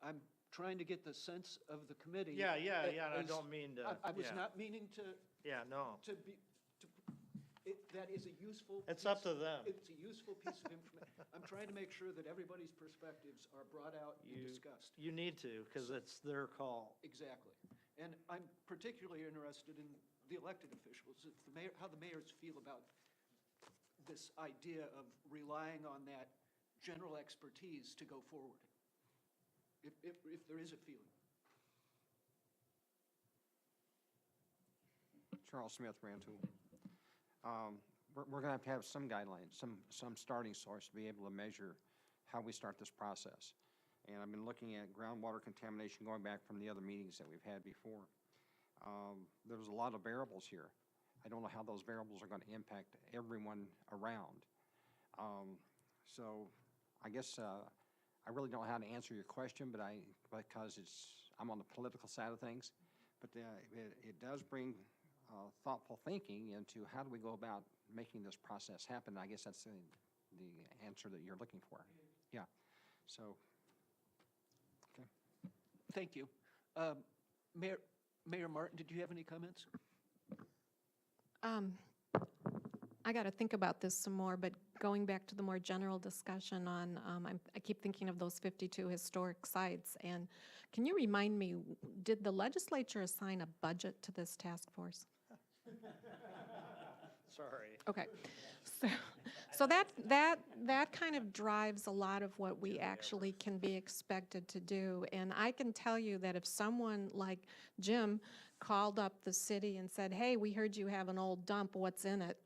I'm trying to get the sense of the committee. Yeah, and I as- don't mean to. I was yeah. not meaning to No. that is a useful. It's up piece- to them. It's a useful piece of information. I'm trying to make sure that everybody's perspectives are brought out and discussed. You need to, because it's their call. Exactly. And I'm particularly interested in the elected officials, if the mayor, how the mayors feel about this idea of relying on that general expertise to go forward, if there is a feeling. Charles Smith, Rantoul. We're going to have some guidelines, some starting source to be able to measure how we start this process. And I've been looking at groundwater contamination going back from the other meetings that we've had before. There's a lot of variables here. I don't know how those variables are going to impact everyone around. So I guess I really don't know how to answer your question, because I'm on the political side of things. But it does bring thoughtful thinking into how do we go about making this process happen. I guess that's the answer that you're looking for. Yeah. So, okay. Thank you. Mayor Martin, did you have any comments? I got to think about this some more, but going back to the more general discussion on, I keep thinking of those 52 historic sites. And can you remind me, did the legislature assign a budget to this task force? Sorry. Okay. So that kind of drives a lot of what we actually can be expected to do. And I can tell you that if someone like Jim called up the city and said, hey, we heard you have an old dump, what's in it?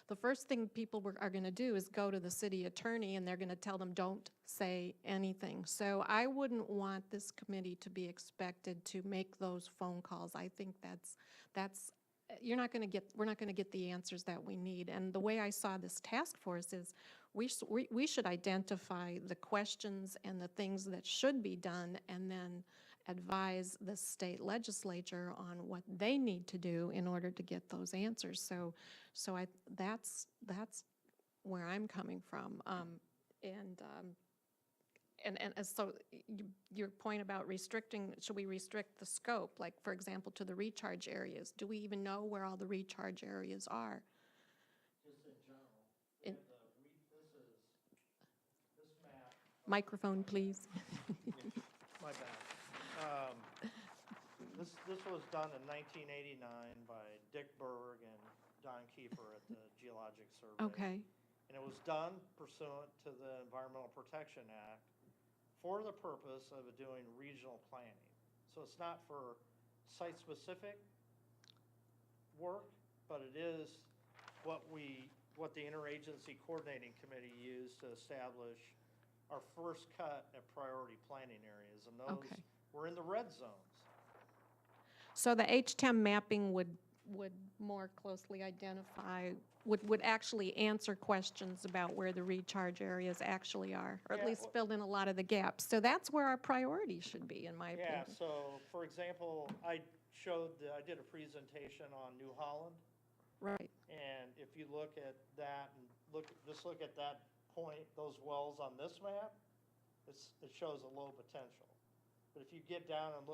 The first thing people are going to do is go to the city attorney, and they're going to tell them, don't say anything. So I wouldn't want this committee to be expected to make those phone calls. I think that's we're not going to get the answers that we need. And the way I saw this task force is we should identify the questions and the things that should be done, and then advise the state legislature on what they need to do in order to get those answers. So that's where I'm coming from. And so your point about restricting, should we restrict the scope, like, for example, to the recharge areas? Do we even know where all the recharge areas are? Just in general. Microphone, please. My bad. This was done in 1989 by Dick Berg and Don Aquifer at the Geologic Survey. Okay, And it was done pursuant to the Environmental Protection Act for the purpose of doing regional planning. So it's not for site-specific work, but it is what the Interagency Coordinating Committee used to establish our first cut at priority planning areas. And those Okay. were in the red zones. so the HTEM mapping would more closely identify, would actually answer questions about where the recharge areas actually are, or at Yeah, least fill in a lot of the gaps. So that's where our priorities should be, in my Yeah, opinion. so for example, I did a presentation on New Holland. Right, And if you look at that and just look at that point, those wells on this map, it shows a low potential. But if you get down and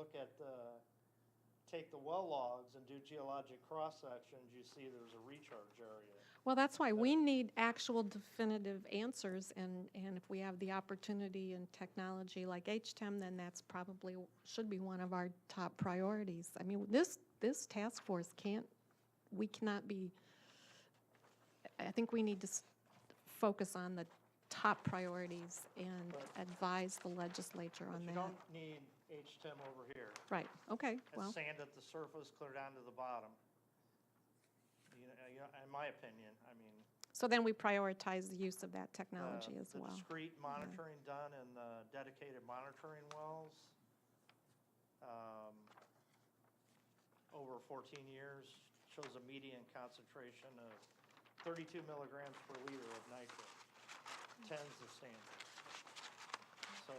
take the well logs and do geologic cross-sections, you see there's a recharge area. well, that's why we need actual definitive answers, and if we have the opportunity and technology like HTEM, then that's probably, should be one of our top priorities. I mean, this task force we cannot be, I think we need to focus on the top priorities and advise the legislature But on you that. don't need HTEM over here. Right, okay, well, It's sand at the surface, clear down to the bottom. In my opinion, I mean. so then we prioritize the use of that technology as well. The discrete monitoring done in the dedicated monitoring wells, over 14 years, shows a median concentration of 32 milligrams per liter of nitrate, 10's the standard. So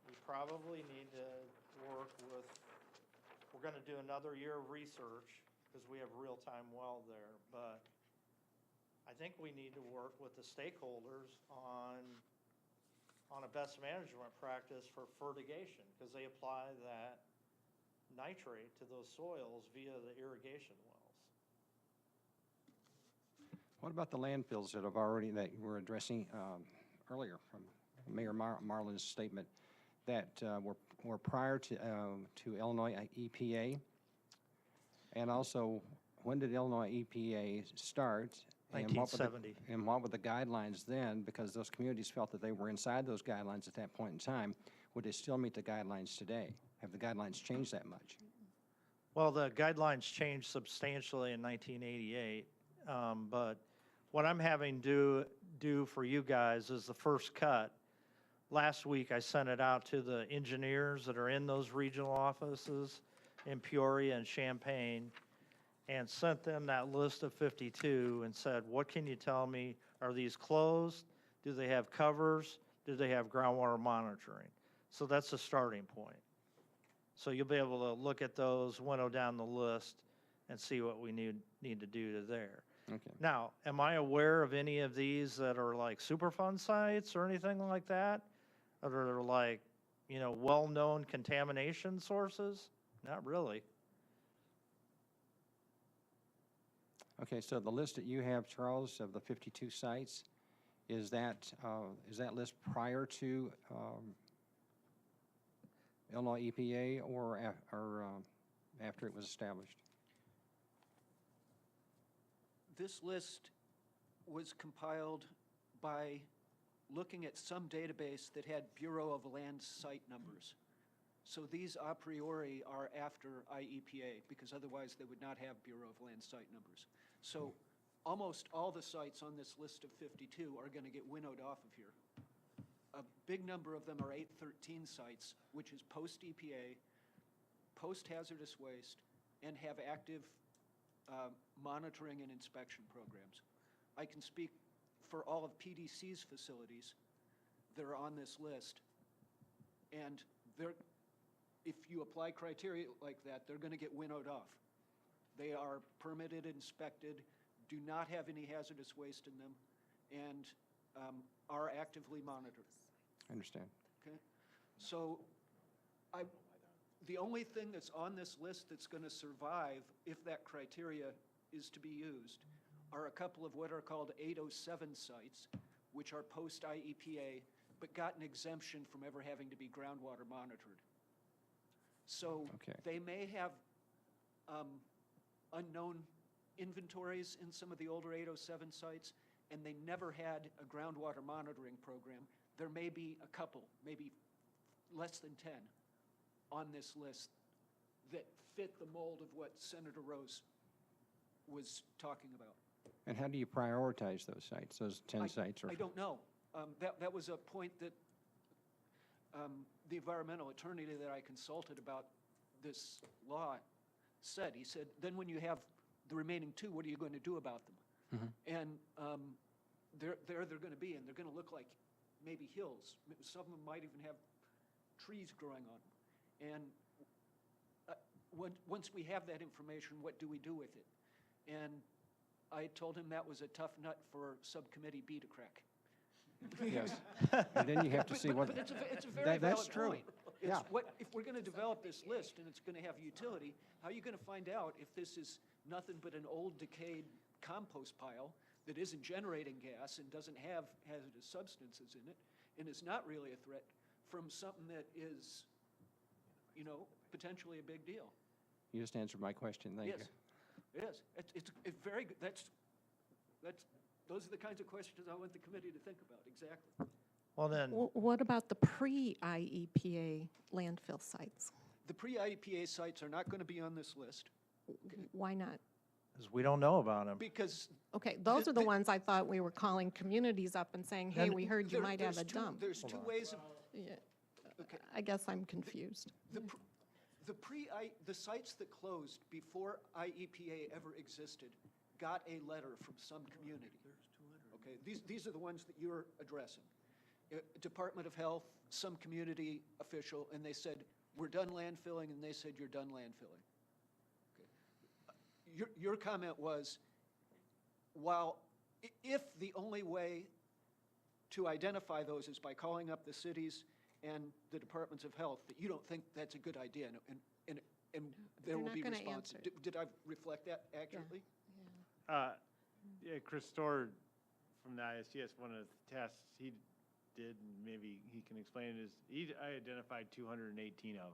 we probably need to work with, we're gonna do another year of research, because we have real-time well there, but I think we need to work with the stakeholders on a best management practice for fertigation, because they apply that nitrate to those soils via the irrigation wells. What about the landfills that that you were addressing earlier from Mayor Marlin's statement that were prior to Illinois EPA? And also, when did Illinois EPA start? And what were the- 1970. And what were the guidelines then? Because those communities felt that they were inside those guidelines at that point in time. Would they still meet the guidelines today? Have the guidelines changed that much? Well, the guidelines changed substantially in 1988, but what I'm having do for you guys is the first cut. Last week, I sent it out to the engineers that are in those regional offices in Peoria and Champaign, and sent them that list of 52 and said, what can you tell me? Are these closed? Do they have covers? Do they have groundwater monitoring? So that's a starting point. So you'll be able to look at those, winnow down the list, and see what we need to do to there. Okay. Now, am I aware of any of these that are like Superfund sites or anything like that? That are like, well-known contamination sources? Not really. Okay, so the list that you have, Charles, of the 52 sites, is that list prior to Illinois EPA or after it was established? This list was compiled by looking at some database that had Bureau of Land site numbers. So these a priori are after IEPA, because otherwise they would not have Bureau of Land site numbers. So almost all the sites on this list of 52 are going to get winnowed off of here. A big number of them are 813 sites, which is post-EPA, post-hazardous waste, and have active monitoring and inspection programs. I can speak for all of PDC's facilities that are on this list, and if you apply criteria like that, they're going to get winnowed off. They are permitted, inspected, do not have any hazardous waste in them, and are actively monitored. I understand. Okay? So the only thing that's on this list that's going to survive, if that criteria is to be used, are a couple of what are called 807 sites, which are post-IEPA, but got an exemption from ever having to be groundwater monitored. So Okay. they may have unknown inventories in some of the older 807 sites, and they never had a groundwater monitoring program. There may be a couple, maybe less than 10 on this list that fit the mold of what Senator Rose was talking about. And how do you prioritize those sites, those 10 sites? I don't know. That was a point that the environmental attorney that I consulted about this law said. He said, then when you have the remaining 2, what are you going to do about them? And they're going to be, and they're going to look like maybe hills. Some of them might even have trees growing on them. And once we have that information, what do we do with it? And I told him that was a tough nut for Subcommittee B to crack. Yes. And then you have to see what. But it's a very that's valid true. point. Yeah. If we're going to develop this list and it's going to have utility, how are you going to find out if this is nothing but an old decayed compost pile that isn't generating gas and doesn't have hazardous substances in it and is not really a threat from something that is, potentially a big deal? You just answered my question, thank you. Yes, it is. It's very good. Those are the kinds of questions I want the committee to think about, exactly. Well, then, What about the pre-IEPA landfill sites? The pre-IEPA sites are not going to be on this list Why not? because we don't know about them. because Okay, those are the the- ones I thought we were calling communities up and saying, hey, Then- we heard you might have a there's two- dump. There's two ways of, Yeah, okay. I guess I'm confused. The sites that closed before IEPA ever existed got a letter from some community. Okay, these are the ones that you're addressing. Department of Health, some community official, and they said, we're done landfilling, and they said, you're done landfilling. Okay. Your comment was, if the only way to identify those is by calling up the cities and the departments of health, that you don't think that's a good idea, and there They're will not be gonna response. answer. Did I reflect that accurately? Yeah, Chris Storr from the ISGS, one of the tests he did, and maybe he can explain it, is I identified 218 of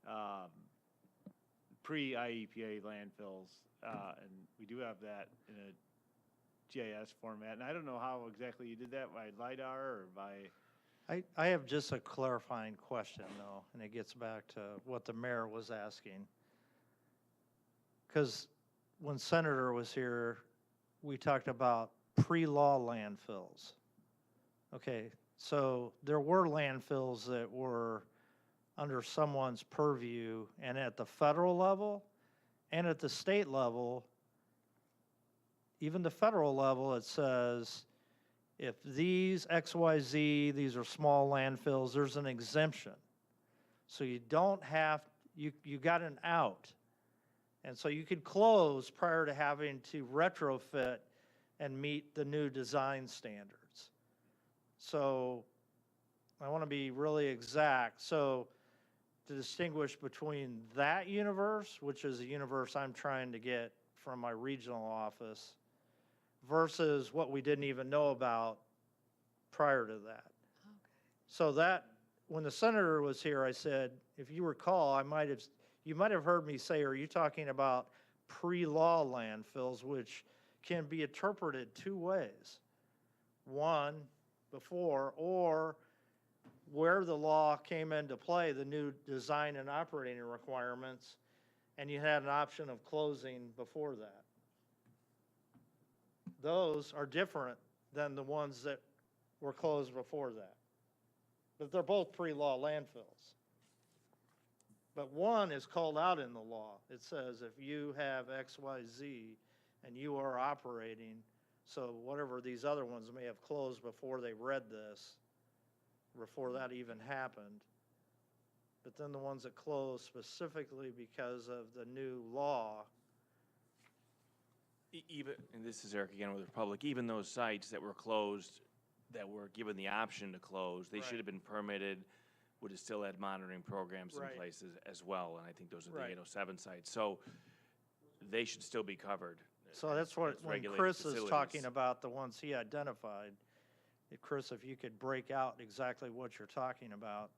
them, pre-IEPA landfills, and we do have that in a GIS format, and I don't know how exactly you did that, by LiDAR or by, I have just a clarifying question, though, and it gets back to what the mayor was asking. Because when Senator was here, we talked about pre-law landfills. Okay, so there were landfills that were under someone's purview, and at the federal level and at the state level, even the federal level, it says, if these XYZ, these are small landfills, there's an exemption. So you don't have, you got an out. And so you could close prior to having to retrofit and meet the new design standards. So I want to be really exact. So to distinguish between that universe, which is a universe I'm trying to get from my regional office, versus what we didn't even know about prior to that. So that, when the senator was here, I said, if you recall, you might have heard me say, are you talking about pre-law landfills, which can be interpreted two ways. One, before, or where the law came into play, the new design and operating requirements, and you had an option of closing before that. Those are different than the ones that were closed before that. But they're both pre-law landfills. But one is called out in the law. It says if you have X, Y, Z and you are operating, so whatever these other ones may have closed before they read this, before that even happened. But then the ones that closed specifically because of the new law. Even, and this is Eric again with the Republic, even those sites that were closed, that were given the option to close, they Right. should have been permitted, would have still had monitoring programs in Right. place as well, and I think those are the Right. 807 sites. So they should still be covered. So that's what, as when regulated Chris is facilities. talking about the ones he identified, Chris, if you could break out exactly what you're talking about.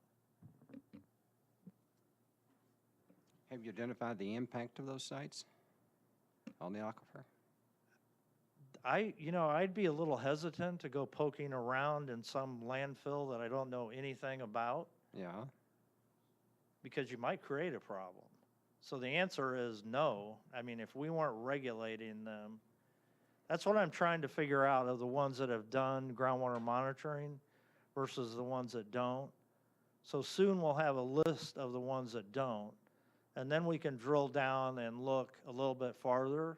Have you identified the impact of those sites on the aquifer? I'd be a little hesitant to go poking around in some landfill that I don't know anything about, Yeah, because you might create a problem. So the answer is no. I mean, if we weren't regulating them, that's what I'm trying to figure out of the ones that have done groundwater monitoring versus the ones that don't. So soon we'll have a list of the ones that don't, and then we can drill down and look a little bit farther.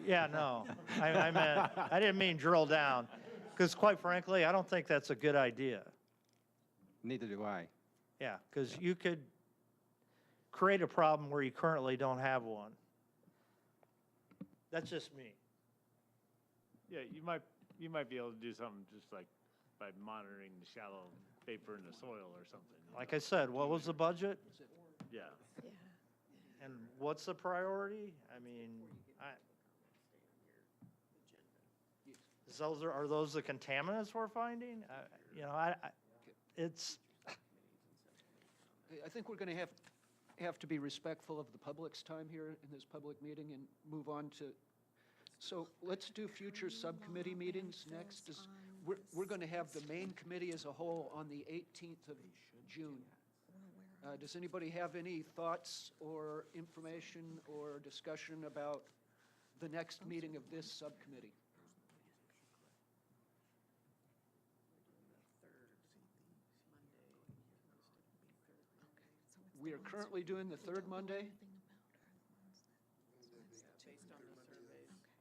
Yeah, no, I meant, I didn't mean drill down, because quite frankly, I don't think that's a good idea. neither do I. Yeah, because you could create a problem where you currently don't have one. That's just me. Yeah, you might be able to do something just like by monitoring the shallow vapor in the soil or something. Like I said, what was the budget Yeah. and what's the priority? I mean, are those the contaminants we're finding? It's, I think we're going to have to be respectful of the public's time here in this public meeting and move on to, so let's do future subcommittee meetings next. We're going to have the main committee as a whole on the 18th of June. Does anybody have any thoughts or information or discussion about the next meeting of this subcommittee? We are currently doing the third Monday. Based on the surveys,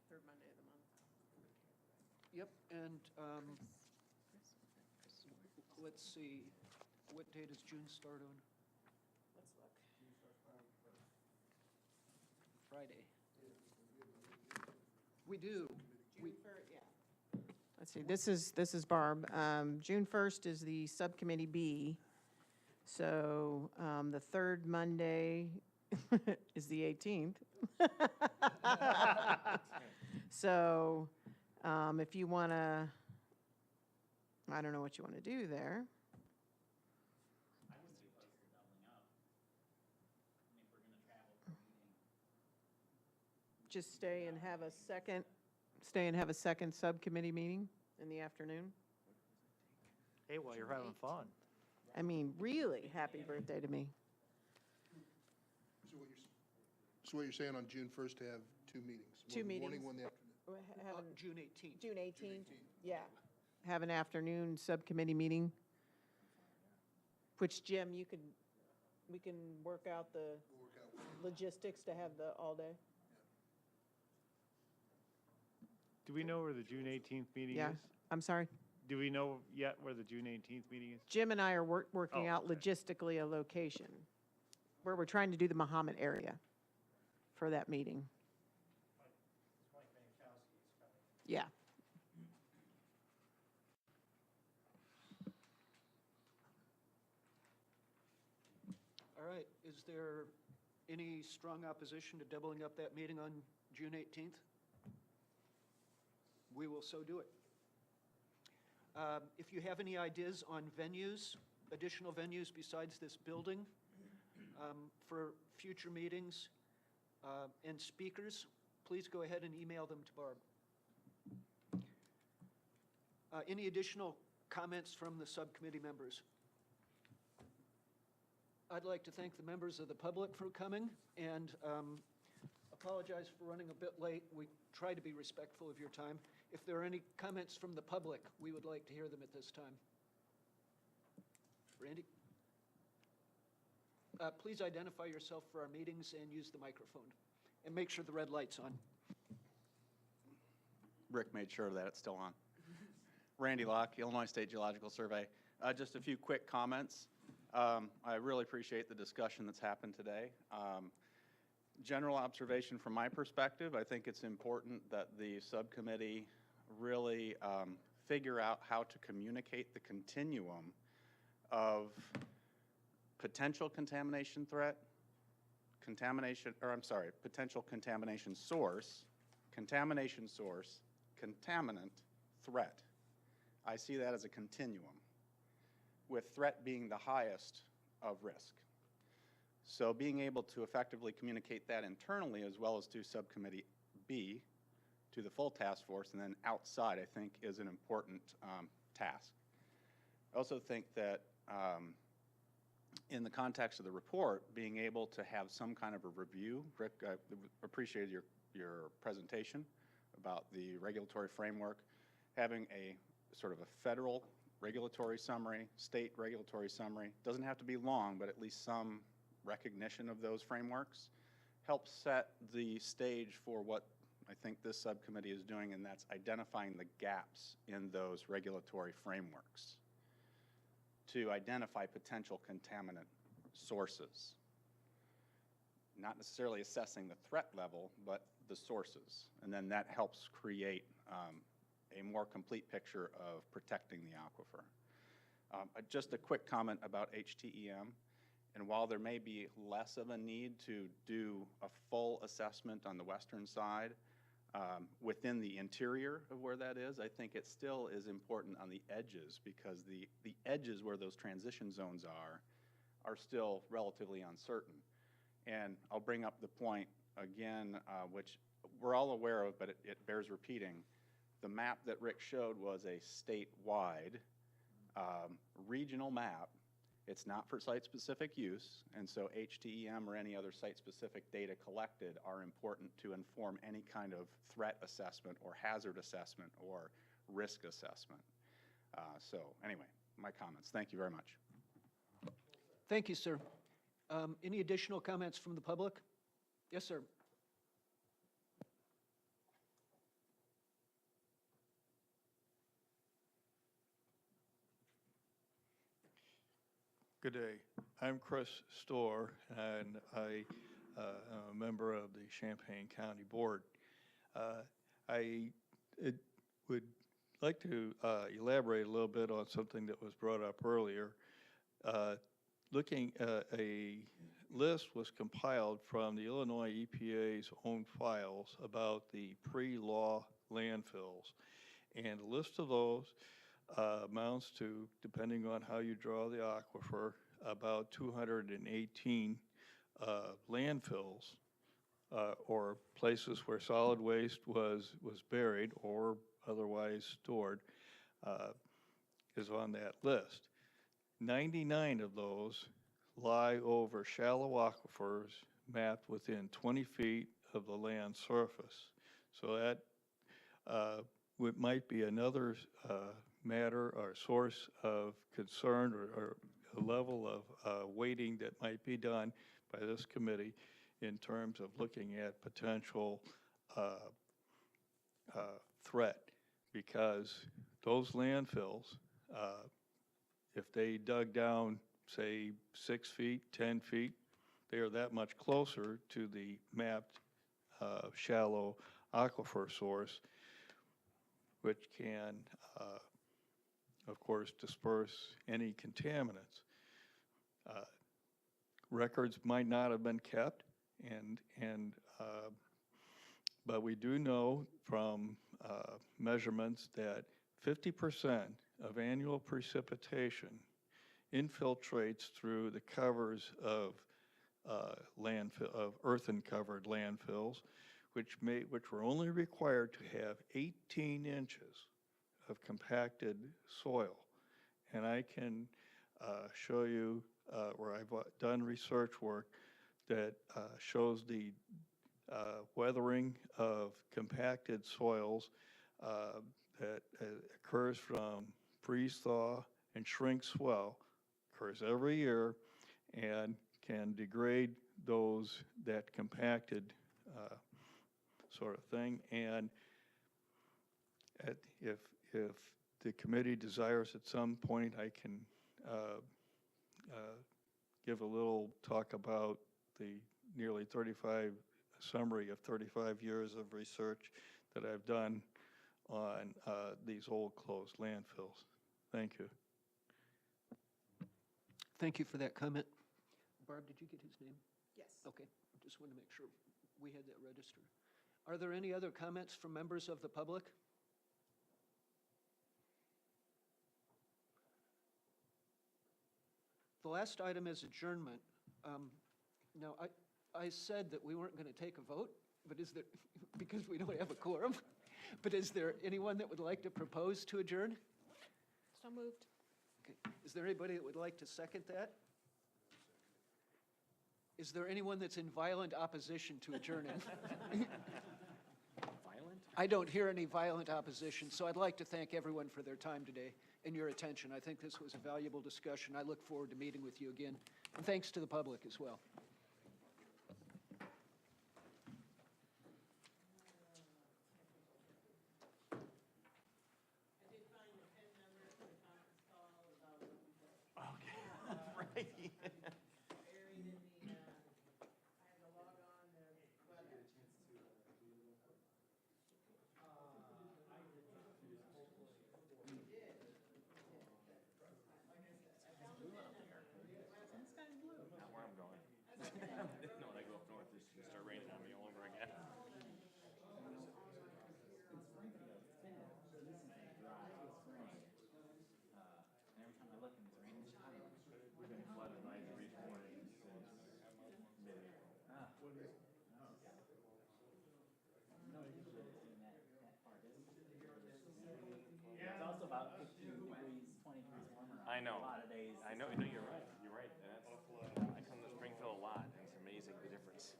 third Monday of the month. Yep, and let's see, what day does June start on? Let's look. Friday. We do. June 1st, yeah. Let's see, this is Barb. June 1st is the Subcommittee B. So the third Monday is the 18th. So if you want to, I don't know what you want to do there. Just stay and have a second subcommittee meeting in the afternoon? hey, well, you're having fun. I mean, really, happy birthday to me. So what you're saying on June 1st to have two meetings? Two One in the morning, meetings. one in the afternoon? June 18th. June 18th, yeah. Have an afternoon subcommittee meeting, which, Jim, we can work out the logistics to have the all day. Do we know where the June 18th meeting Yeah, is? I'm sorry. Do we know yet where the June 18th meeting is? Jim and I are working Oh, out okay. logistically a location where we're trying to do the Mahomet area for that meeting. Yeah. All right, is there any strong opposition to doubling up that meeting on June 18th? We will so do it. If you have any ideas on venues, additional venues besides this building, for future meetings and speakers, please go ahead and email them to Barb. Any additional comments from the subcommittee members? I'd like to thank the members of the public for coming and apologize for running a bit late. We try to be respectful of your time. If there are any comments from the public, we would like to hear them at this time. Randy? Please identify yourself for our meetings and use the microphone. And make sure the red light's on. Rick made sure that it's still on. Randy Locke, Illinois State Geological Survey. Just a few quick comments. I really appreciate the discussion that's happened today. General observation from my perspective, I think it's important that the subcommittee really figure out how to communicate the continuum of potential contamination threat, potential contamination source, contaminant, threat. I see that as a continuum, with threat being the highest of risk. So being able to effectively communicate that internally as well as to Subcommittee B, to the full task force, and then outside, I think, is an important task. I also think that in the context of the report, being able to have some kind of a review, Rick, I appreciated your presentation about the regulatory framework, having a sort of a federal regulatory summary, state regulatory summary, doesn't have to be long, but at least some recognition of those frameworks helps set the stage for what I think this subcommittee is doing, and that's identifying the gaps in those regulatory frameworks to identify potential contaminant sources. Not necessarily assessing the threat level, but the sources. And then that helps create a more complete picture of protecting the aquifer. Just a quick comment about HTEM. And while there may be less of a need to do a full assessment on the western side, within the interior of where that is, I think it still is important on the edges, because the edges where those transition zones are still relatively uncertain. And I'll bring up the point again, which we're all aware of, but it bears repeating. The map that Rick showed was a statewide regional map. It's not for site-specific use, and so HTEM or any other site-specific data collected are important to inform any kind of threat assessment or hazard assessment or risk assessment. So anyway, my comments. Thank you very much. Thank you, sir. Any additional comments from the public? Yes, sir. Good day. I'm Chris Storr, and I am a member of the Champaign County Board. I would like to elaborate a little bit on something that was brought up earlier. Looking at a list was compiled from the Illinois EPA's own files about the pre-law landfills. And a list of those amounts to, depending on how you draw the aquifer, about 218 landfills or places where solid waste was buried or otherwise stored is on that list. 99 of those lie over shallow aquifers mapped within 20 feet of the land surface. So that might be another matter or source of concern or a level of weighting that might be done by this committee in terms of looking at potential threat, because those landfills, if they dug down, say, 6 feet, 10 feet, they are that much closer to the mapped shallow aquifer source, which can, of course, disperse any contaminants. Records might not have been kept, but we do know from measurements that 50% of annual precipitation infiltrates through the covers of earthen-covered landfills, which were only required to have 18 inches of compacted soil. And I can show you where I've done research work that shows the weathering of compacted soils that occurs from freeze-thaw and shrink-swell, occurs every year, and can degrade that compacted sort of thing. And if the committee desires at some point, I can give a little talk about the nearly 35 summary of 35 years of research that I've done on these old closed landfills. Thank you. Thank you for that comment. Barb, did you get his name? Yes. Okay, just wanted to make sure we had that registered. Are there any other comments from members of the public? The last item is adjournment. Now, I said that we weren't going to take a vote, but is there, because we don't have a quorum, but is there anyone that would like to propose to adjourn? So moved. Okay. Is there anybody that would like to second that? Is there anyone that's in violent opposition to adjourning? Violent? I don't hear any violent opposition, so I'd like to thank everyone for their time today and your attention. I think this was a valuable discussion. I look forward to meeting with you again, and thanks to the public as well. Not where I'm going. No, when I go up north, it's gonna start raining on me all over again. Every time I look and it's raining, We've been flood advisories, warnings since May. It's also about 15 degrees, 20 degrees warmer I know. on a lot of days. I know, no, you're right, you're right. And that's, I come to Springfield a lot, and it's amazing the difference.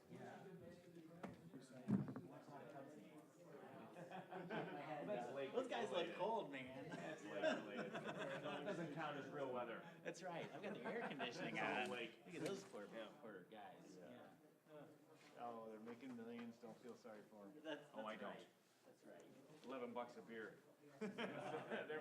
Those guys look cold, man. It's lake related. That doesn't count as real weather. That's right. I've got the air conditioning It's all on. lake. Look at those poor guys. Oh, they're making millions, don't feel sorry for them. That's Oh, I don't. right. That's right. $11 a beer. They're